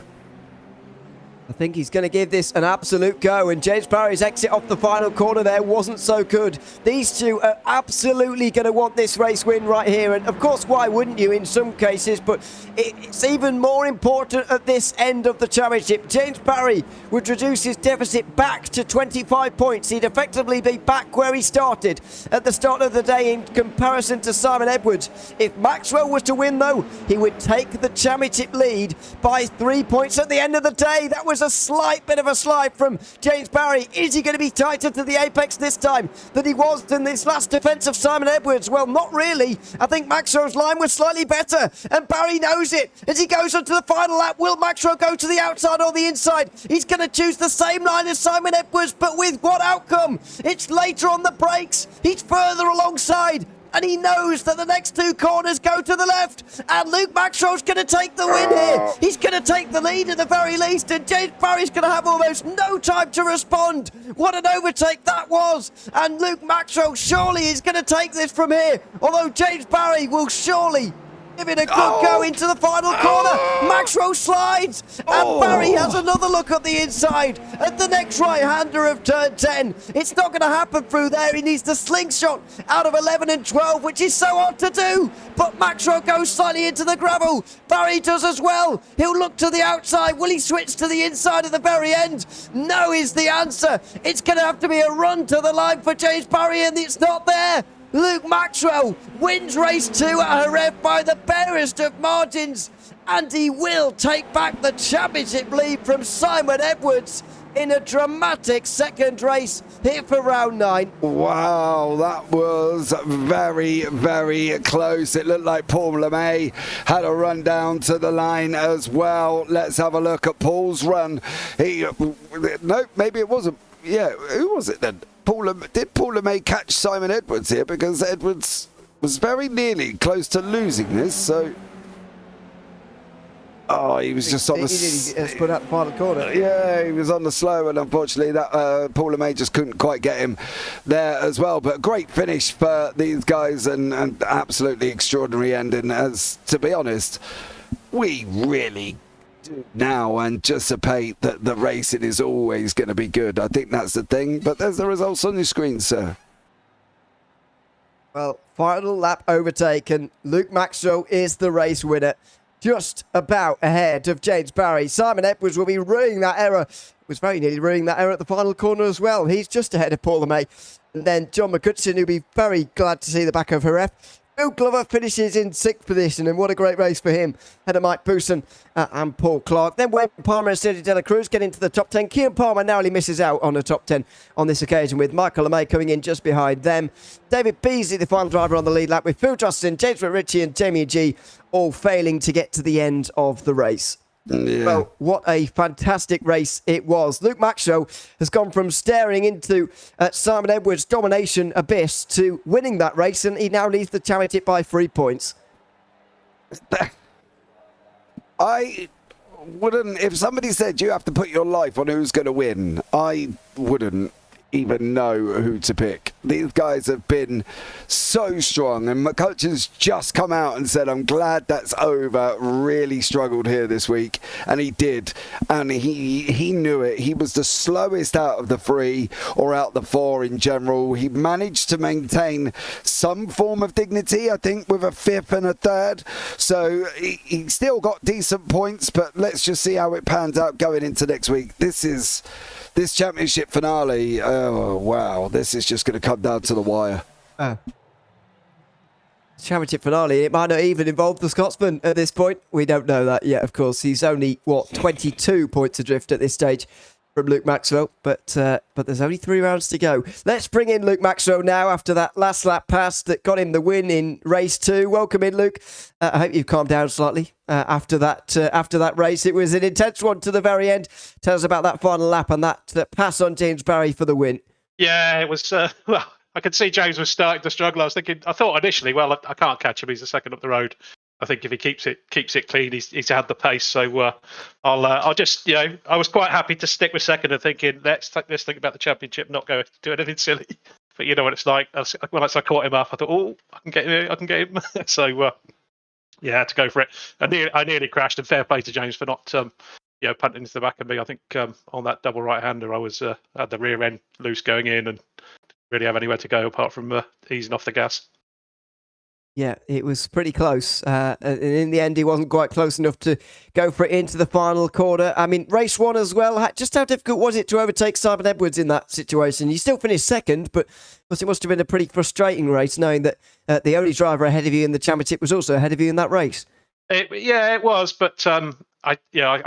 I think he's going to give this an absolute go, and James Barry's exit off the final corner there wasn't so good. These two are absolutely going to want this race win right here, and of course, why wouldn't you in some cases, but it's even more important at this end of the championship. James Barry would reduce his deficit back to 25 points. He'd effectively be back where he started at the start of the day in comparison to Simon Edwards. If Maxwell was to win, though, he would take the championship lead by 3 points at the end of the day. That was was a slight bit of a slide from James Barry. Is he going to be tighter to the apex this time than he was in this last defence of Simon Edwards? Well, not really. I think Maxwell's line was slightly better, and Barry knows it. As he goes on to the final lap, will Maxwell go to the outside or the inside? He's going to choose the same line as Simon Edwards, but with what outcome? It's later on the brakes. He's further alongside, and he knows that the next two corners go to the left, and Luke Maxwell's going to take the win here. He's going to take the lead at the very least, and James Barry's going to have almost no time to respond. What an overtake that was, and Luke Maxwell surely is going to take this from here, although James Barry will surely give it a good go into the final corner. Maxwell slides, and Barry has another look at the inside at the next right-hander of turn 10. It's not going to happen through there. He needs the slingshot out of 11 and 12, which is so hard to do. But Maxwell goes slightly into the gravel. Barry does as well. He'll look to the outside. Will he switch to the inside at the very end? No is the answer. It's going to have to be a run to the line for James Barry, and it's not there. Luke Maxwell wins race 2 at Jerez by the barest of margins, and he will take back the championship lead from Simon Edwards in a dramatic second race here for round 9. Wow, that was very, very close. It looked like Paul LeMay had a run down to the line as well. Let's have a look at Paul's run. No, maybe it wasn't. Yeah, who was it then? Did Paul LeMay catch Simon Edwards here? Because Edwards was very nearly close to losing this, so... Oh, he was just on the... He put out the final corner. Yeah, he was on the slow, and unfortunately that Paul LeMay just couldn't quite get him there as well. But great finish for these guys, and absolutely extraordinary ending, as, to be honest, we really now anticipate that the racing is always going to be good. I think that's the thing, but there's the results on your screen, sir. Well, final lap overtaken. Luke Maxwell is the race winner, just about ahead of James Barry. Simon Edwards will be ruining that error. Was very nearly ruining that error at the final corner as well. He's just ahead of Paul LeMay. And then John McCutcheon, who'll be very glad to see the back of Jerez. Phil Glover finishes in 6th position, and what a great race for him. Ahead of Mike Booson and Paul Clark. Then Wayne Palmer and Sergio De La Cruz get into the top 10. Kean Palmer narrowly misses out on the top 10 on this occasion, with Michael LeMay coming in just behind them. David Beasley, the final driver on the lead lap, with Phil Justin, James McRitchie and Jamie G all failing to get to the end of the race. Yeah. Well, what a fantastic race it was. Luke Maxwell has gone from staring into Simon Edwards' domination abyss to winning that race, and he now leads the championship by 3 points. I wouldn't, if somebody said you have to put your life on who's going to win, I wouldn't even know who to pick. These guys have been so strong, and McCutcheon's just come out and said, I'm glad that's over. Really struggled here this week, and he did, and he knew it. He was the slowest out of the 3, or out the 4 in general. He managed to maintain some form of dignity, I think, with a 5th and a 3rd, so he still got decent points, but let's just see how it pans out going into next week. This championship finale, oh wow, this is just going to come down to the wire. Championship finale, it might not even involve the Scotsman at this point. We don't know that yet, of course. He's only, 22 points adrift at this stage from Luke Maxwell, but there's only 3 rounds to go. Let's bring in Luke Maxwell now after that last lap pass that got him the win in race 2. Welcome in, Luke. I hope you've calmed down slightly after that race. It was an intense one to the very end. Tell us about that final lap and that pass on James Barry for the win. Yeah, it was. Well, I could see James was starting to struggle. I thought initially, well, I can't catch him. He's a second up the road. I think if he keeps it clean, he's had the pace. So I'll just, I was quite happy to stick with second and thinking, let's think about the championship, not go do anything silly. But you know what it's like. When I caught him up, I thought, I can get him. So I had to go for it. I nearly crashed, and fair play to James for not punting into the back of me. I think on that double right-hander, I was had the rear end loose going in and didn't really have anywhere to go apart from easing off the gas. Yeah, it was pretty close. And in the end, he wasn't quite close enough to go for it into the final corner. I mean, race 1 as well. Just how difficult was it to overtake Simon Edwards in that situation? You still finished second, but it must have been a pretty frustrating race, knowing that the only driver ahead of you in the championship was also ahead of you in that race. It was, but I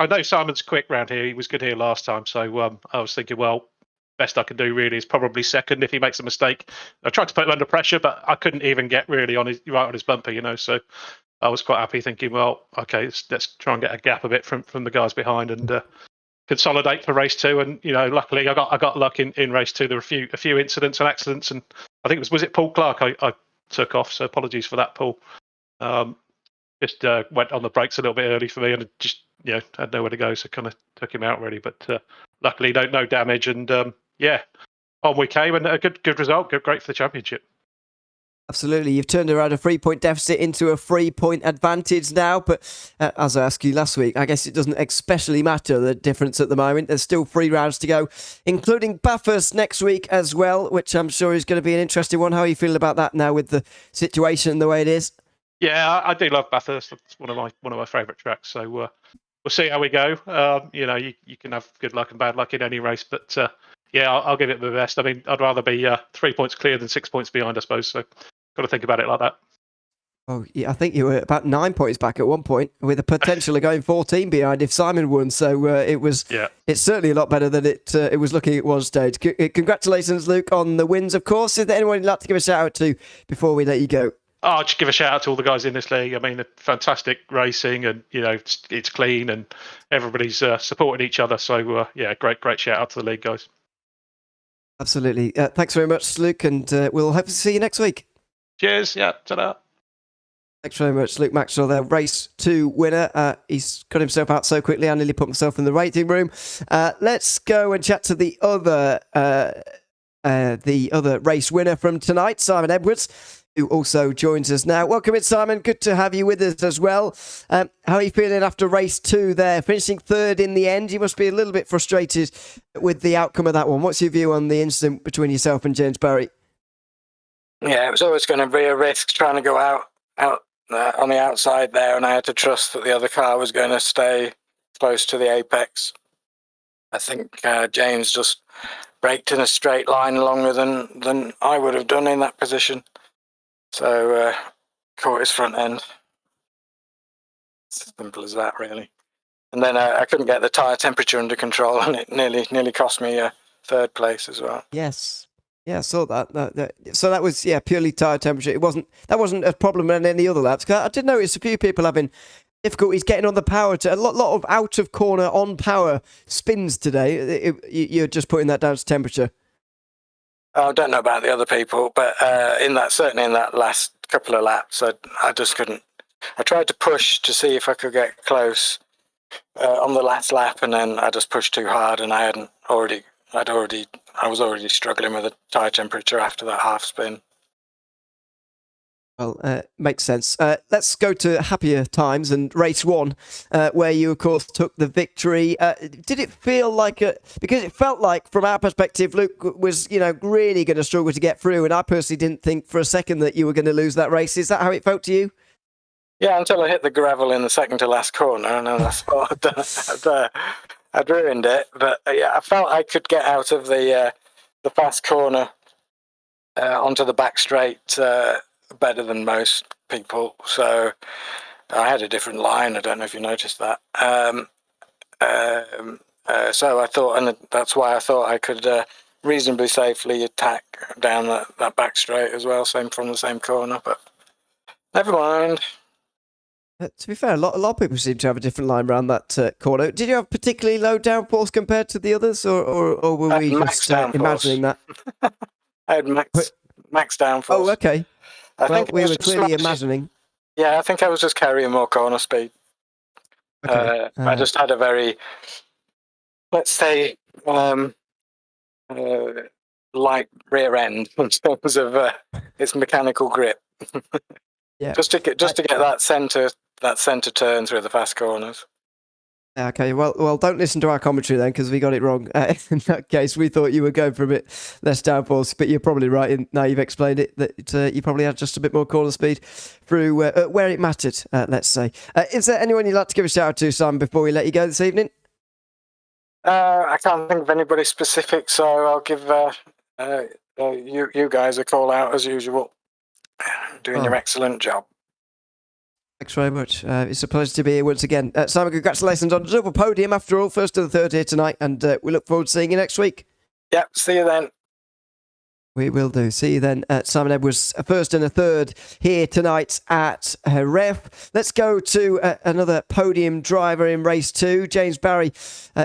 know Simon's quick round here. He was good here last time, so I was thinking, well, best I can do really is probably second if he makes a mistake. I tried to put him under pressure, but I couldn't even get really on his bumper, So I was quite happy thinking, well, okay, let's try and get a gap a bit from the guys behind and consolidate for race 2. And luckily I got luck in race 2. There were a few incidents and accidents, and I think was it Paul Clark I took off. So apologies for that, Paul. Just went on the brakes a little bit early for me, and just had nowhere to go, so kind of took him out really. But luckily, no damage, and on we came, and a good result, great for the championship. Absolutely. You've turned around a 3-point deficit into a 3-point advantage now. But as I asked you last week, I guess it doesn't especially matter the difference at the moment. There's still 3 rounds to go, including Bathurst next week as well, which I'm sure is going to be an interesting one. How are you feeling about that now with the situation the way it is? Yeah, I do love Bathurst. It's one of my favourite tracks. So we'll see how we go. You can have good luck and bad luck in any race, but I'll give it my best. I mean, I'd rather be 3 points clear than 6 points behind, I suppose. So got to think about it like that. Oh, yeah, I think you were about 9 points back at one point, with the potential of going 14 behind if Simon won. So it's certainly a lot better than it was looking at one stage. Congratulations, Luke, on the wins, of course. Is there anyone you'd like to give a shout out to before we let you go? I'll just give a shout out to all the guys in this league. I mean, fantastic racing, and it's clean, and everybody's supporting each other. So great shout out to the league guys. Absolutely. Thanks very much, Luke, and we'll hope to see you next week. Cheers. Yeah, ta-da. Thanks very much, Luke Maxwell, there, race 2 winner. He's got himself out so quickly, I nearly put myself in the waiting room. Let's go and chat to the other race winner from tonight, Simon Edwards, who also joins us now. Welcome in, Simon. Good to have you with us as well. How are you feeling after race 2 there? Finishing 3rd in the end. You must be a little bit frustrated with the outcome of that one. What's your view on the incident between yourself and James Barry? Yeah, it was always going to be a risk trying to go out on the outside there, and I had to trust that the other car was going to stay close to the apex. I think James just braked in a straight line longer than I would have done in that position. So caught his front end. It's as simple as that, really. And then I couldn't get the tyre temperature under control, and it nearly cost me 3rd place as well. Yes. Yeah, I saw that. So that was purely tyre temperature. That wasn't a problem in any other laps. I did notice a few people having difficulties getting on the power. A lot of out of corner on power spins today. You're just putting that down to temperature. I don't know about the other people, but certainly in that last couple of laps, I just couldn't. I tried to push to see if I could get close on the last lap, and then I just pushed too hard, and I was already struggling with the tyre temperature after that half spin. Well, makes sense. Let's go to happier times and race 1, where you, of course, took the victory. Did it feel like because it felt like, from our perspective, Luke was, really going to struggle to get through, and I personally didn't think for a second that you were going to lose that race. Is that how it felt to you? Yeah, until I hit the gravel in the second to last corner, and then I thought I'd ruined it. But I felt I could get out of the fast corner onto the back straight better than most people. So I had a different line. I don't know if you noticed that. So I thought, and that's why I thought I could reasonably safely attack down that back straight as well, from the same corner. But never mind. To be fair, a lot of people seem to have a different line around that corner. Did you have particularly low downforce compared to the others, or were we just imagining that? I had max downforce. Oh, okay. I think we were clearly imagining. Yeah, I think I was just carrying more corner speed. Okay. I just had a very, let's say, light rear end in terms of its mechanical grip. Yeah. Just to get that centre turn through the fast corners. Okay, well, don't listen to our commentary then, because we got it wrong. In that case, we thought you were going for a bit less downforce, but you're probably right. Now you've explained it, that you probably had just a bit more corner speed through where it mattered, let's say. Is there anyone you'd like to give a shout out to, Simon, before we let you go this evening? I can't think of anybody specific, so I'll give you guys a call out as usual. Doing your excellent job. Thanks very much. It's a pleasure to be here once again. Simon, congratulations on the double podium after all, first to the third here tonight, and we look forward to seeing you next week. Yep, see you then. We will do. See you then. Simon Edwards, a first and a third here tonight at Jerez. Let's go to another podium driver in race 2, James Barry,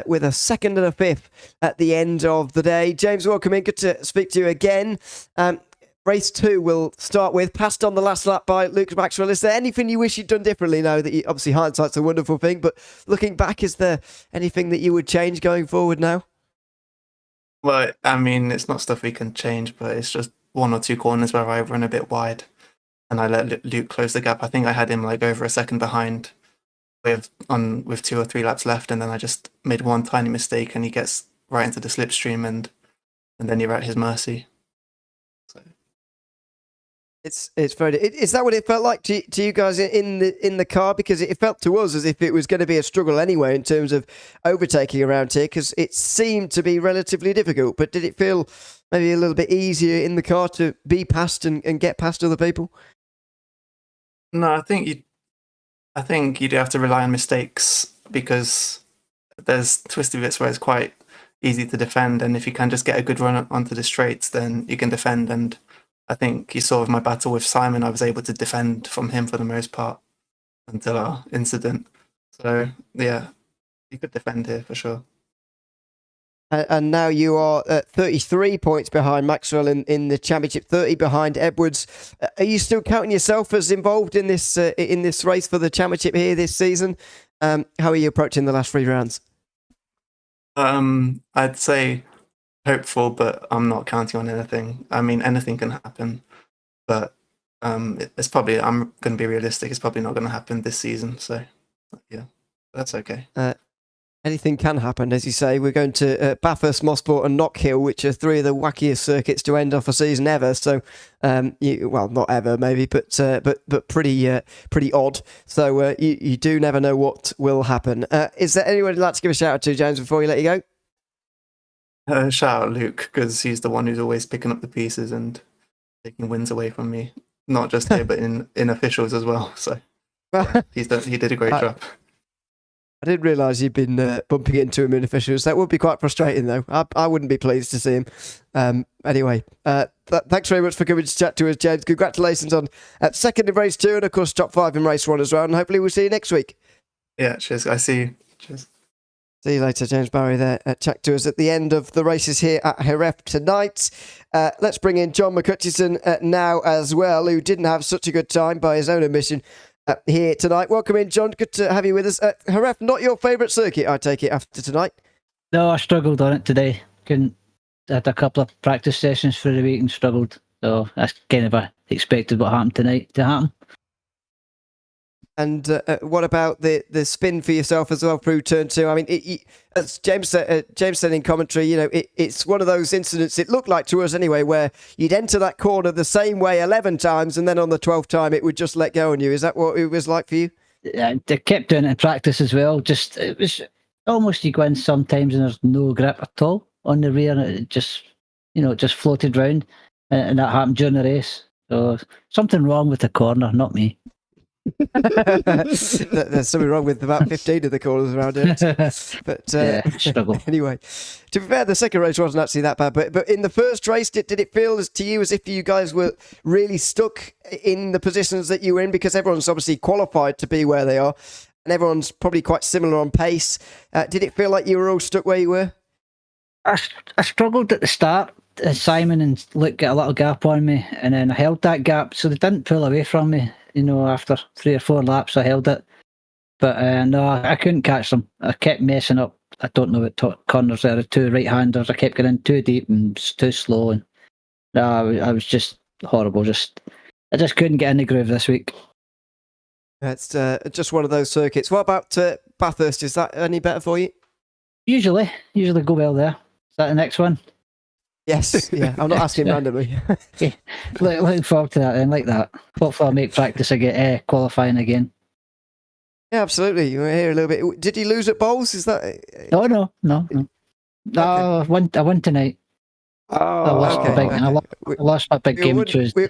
with a second and a fifth at the end of the day. James, welcome in. Good to speak to you again. Race 2 will start with, passed on the last lap by Luke Maxwell. Is there anything you wish you'd done differently now that obviously hindsight's a wonderful thing, but looking back, is there anything that you would change going forward now? Well, I mean, it's not stuff we can change, but it's just 1 or 2 corners where I run a bit wide and I let Luke close the gap. I think I had him like over a second behind with 2 or 3 laps left, and then I just made one tiny mistake and he gets right into the slipstream and then you're at his mercy. So. It's very. Is that what it felt like to you guys in the car? Because it felt to us as if it was going to be a struggle anyway in terms of overtaking around here, because it seemed to be relatively difficult. But did it feel maybe a little bit easier in the car to be past and get past other people? No, I think you do have to rely on mistakes, because there's twisty bits where it's quite easy to defend, and if you can just get a good run onto the straights, then you can defend. And I think you saw with my battle with Simon, I was able to defend from him for the most part until our incident. So, yeah, you could defend here for sure. And now you are 33 points behind Maxwell in the championship, 30 behind Edwards. Are you still counting yourself as involved in this race for the championship here this season? How are you approaching the last 3 rounds? I'd say hopeful, but I'm not counting on anything. I mean, anything can happen, but it's probably, I'm going to be realistic, it's probably not going to happen this season. So, yeah, that's okay. Anything can happen, as you say. We're going to Bathurst, Mosport and Knockhill, which are 3 of the wackiest circuits to end off a season ever. So, well, not ever maybe, but pretty odd. So you do never know what will happen. Is there anyone you'd like to give a shout out to, James, before we let you go? Shout out Luke, because he's the one who's always picking up the pieces and taking wins away from me. Not just here, but in officials as well. So he did a great job. I didn't realise you'd been bumping into him in officials. That would be quite frustrating, though. I wouldn't be pleased to see him. Anyway, thanks very much for coming to chat to us, James. Congratulations on second in race 2 and, of course, top 5 in race 1 as well. And hopefully we'll see you next week. Yeah, cheers. I see you. Cheers. See you later, James Barry there. Chat to us at the end of the races here at Jerez tonight. Let's bring in John McCutcheon now as well, who didn't have such a good time by his own admission here tonight. Welcome in, John. Good to have you with us. Jerez, not your favourite circuit, I take it, after tonight? No, I struggled on it today. Had a couple of practice sessions for the week and struggled. So that's kind of expected what happened tonight to happen. And what about the spin for yourself as well through turn 2? I mean, as James said in commentary, you know, it's one of those incidents, it looked like to us anyway, where you'd enter that corner the same way 11 times and then on the 12th time it would just let go on you. Is that what it was like for you? Yeah, they kept doing it in practice as well. It was almost you go in sometimes and there's no grip at all on the rear, and it just floated round, and that happened during the race. So something wrong with the corner, not me. There's something wrong with about 15 of the corners around it. But struggle. Anyway, to be fair, the second race wasn't actually that bad. But in the first race, did it feel to you as if you guys were really stuck in the positions that you were in? Because everyone's obviously qualified to be where they are, and everyone's probably quite similar on pace. Did it feel like you were all stuck where you were? I struggled at the start. Simon and Luke got a little gap on me, and then I held that gap, so they didn't pull away from me. You know, after 3 or 4 laps, I held it. But no, I couldn't catch them. I kept messing up. I don't know what corners there are, 2 right-handers. I kept getting too deep and too slow. And I was just horrible. I just couldn't get in the groove this week. That's just one of those circuits. What about Bathurst? Is that any better for you? Usually go well there. Is that the next one? Yes, yeah. I'm not asking randomly. Okay. Looking forward to that then, like that. Hopefully I'll make practice again, qualifying again. Yeah, absolutely. You were here a little bit. Did you lose at bowls? Is that? No. Okay. I won tonight. Oh, I lost my big game Tuesday.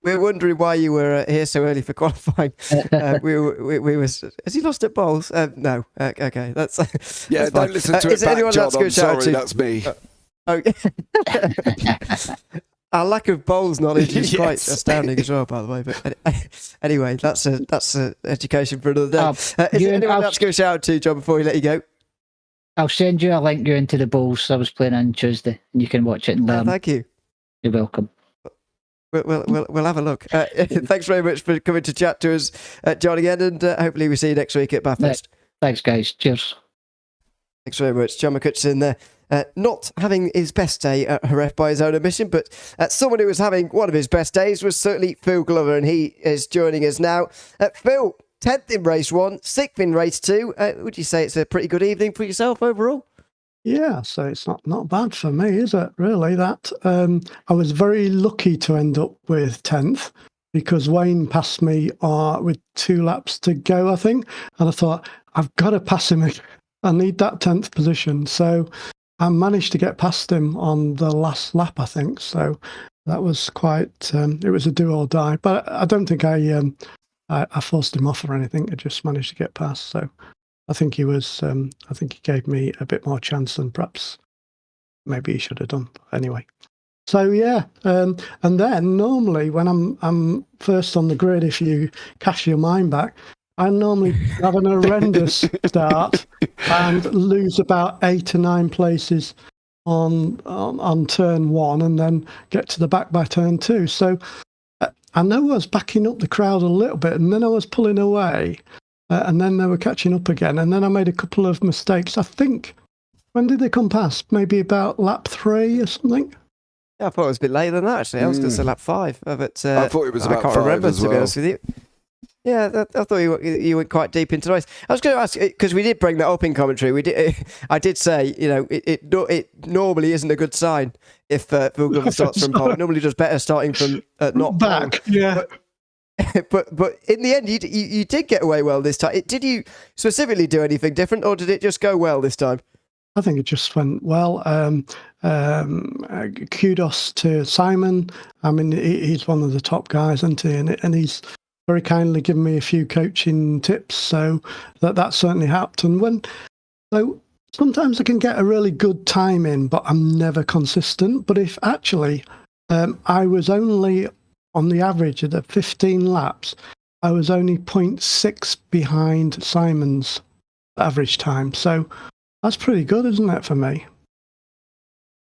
we're wondering why you were here so early for qualifying. We were. Has he lost at bowls? No. Okay, that's Yeah, that's don't fine. listen to is it back, anyone John. that's going I'm to shout sorry, to? that's me. Our lack of bowls knowledge is quite Yes. astounding as well, by the way. But anyway, that's a education for another day. Is there anyone that's going to shout to, John, before we let you go? I'll send you a link going to the Bulls I was playing on Tuesday, and you can watch it and learn. Thank you. You're welcome. We'll have a look. Thanks very much for coming to chat to us, John, again, and hopefully we see you next week at Bathurst. Thanks, guys. Cheers. Thanks very much. John McCutcheon there. Not having his best day at Jerez by his own admission, but someone who was having one of his best days was certainly Phil Glover, and he is joining us now. Phil, 10th in race 1, 6th in race 2. Would you say it's a pretty good evening for yourself overall? Yeah, so it's not bad for me, is it? Really, that I was very lucky to end up with 10th because Wayne passed me with 2 laps to go, I think, and I thought I've got to pass him. I need that 10th position, so I managed to get past him on the last lap, I think. So that was quite. It was a do or die, but I don't think I forced him off or anything. I just managed to get past. So I think he was. I think he gave me a bit more chance than perhaps maybe he should have done. Anyway, so yeah, and then normally when I'm first on the grid, if you cast your mind back, I normally have an horrendous start and lose about 8 or 9 places on turn 1, and then get to the back by turn 2. So I know I was backing up the crowd a little bit, and then I was pulling away. And then they were catching up again. And then I made a couple of mistakes. I think, when did they come past? Maybe about lap 3 or something? Yeah, I thought it was a bit later than that, actually. I was going to say lap 5. But, I thought it was about 5 I can't remember, as to be well. honest with you. Yeah, I thought you went quite deep into the race. I was going to ask, because we did bring that up in commentary. I did say, it normally isn't a good sign if Phil Glover starts from pole. It normally does better starting from not back. pole. Yeah. But in the end, you did get away well this time. Did you specifically do anything different, or did it just go well this time? I think it just went well. Kudos to Simon. I mean, he's one of the top guys, isn't he? And he's very kindly given me a few coaching tips, so that certainly helped. And so sometimes I can get a really good time in, but I'm never consistent. But if actually I was only on the average of the 15 laps, I was only 0.6 behind Simon's average time. So that's pretty good, isn't it, for me?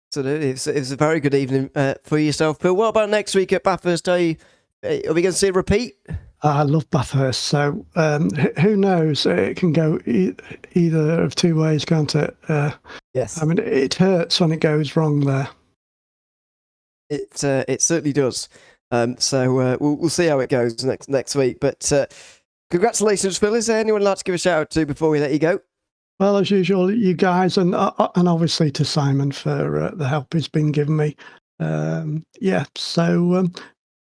Absolutely. It was a very good evening for yourself, Phil. What about next week at Bathurst? Are we going to see a repeat? I love Bathurst, so who knows? It can go either of 2 ways, can't it? Yes. I mean, it hurts when it goes wrong there. It certainly does. So we'll see how it goes next week. But congratulations, Phil. Is there anyone you'd like to give a shout out to before we let you go? Well, as usual, you guys, and obviously to Simon for the help he's been giving me. So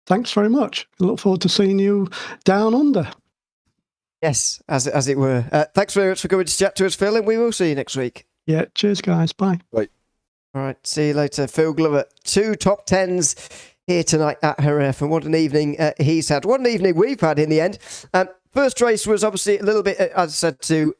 thanks very much. I look forward to seeing you down under. Yes, as it were. Thanks very much for coming to chat to us, Phil, and we will see you next week. Yeah, cheers, guys. Bye. Bye. All right, see you later. Phil Glover, 2 top 10s here tonight at Jerez, and what an evening he's had. What an evening we've had in the end. First race was obviously a little bit, as I said to...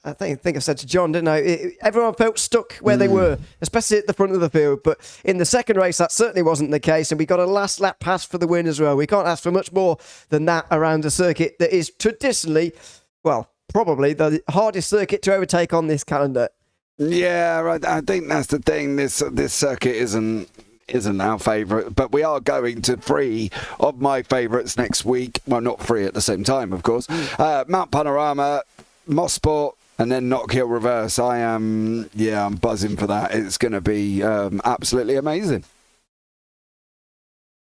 I think I said to John, didn't I? Everyone felt stuck where they were, especially at the front of the field. But in the second race, that certainly wasn't the case. And we got a last lap pass for the win as well. We can't ask for much more than that around a circuit that is traditionally, well, probably the hardest circuit to overtake on this calendar. Yeah, right. I think that's the thing. This circuit isn't our favourite, but we are going to 3 of my favourites next week. Well, not 3 at the same time, of course. Mount Panorama, Mossport, and then Knock Hill Reverse. I'm buzzing for that. It's going to be absolutely amazing.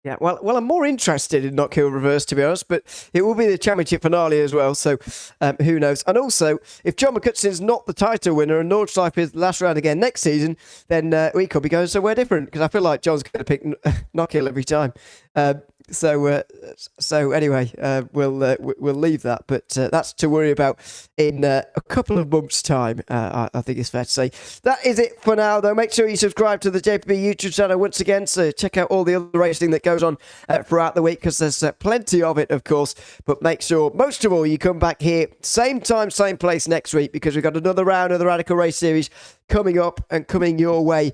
Yeah, well, I'm more interested in Knock Hill Reverse, to be honest, but it will be the championship finale as well, so who knows. And also, if John McCutcheon's not the title winner and Nordschleife is the last round again next season, then we could be going somewhere different, because I feel like John's going to pick Knock Hill every time. So anyway, we'll leave that, but that's to worry about in a couple of months' time. I think it's fair to say. That is it for now, though. Make sure you subscribe to the JPB YouTube channel once again, so check out all the other racing that goes on throughout the week, because there's plenty of it, of course. But make sure, most of all, you come back here, same time, same place next week, because we've got another round of the Radical Race Series coming up and coming your way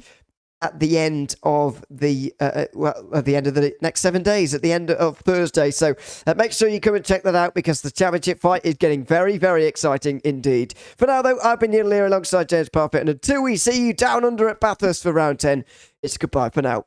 at the end of the at the end of the next 7 days, at the end of Thursday. So make sure you come and check that out, because the championship fight is getting very, very exciting indeed. For now, though, I've been Ewan O'Leary alongside James Parfitt, and until we see you down under at Bathurst for round 10, it's goodbye for now.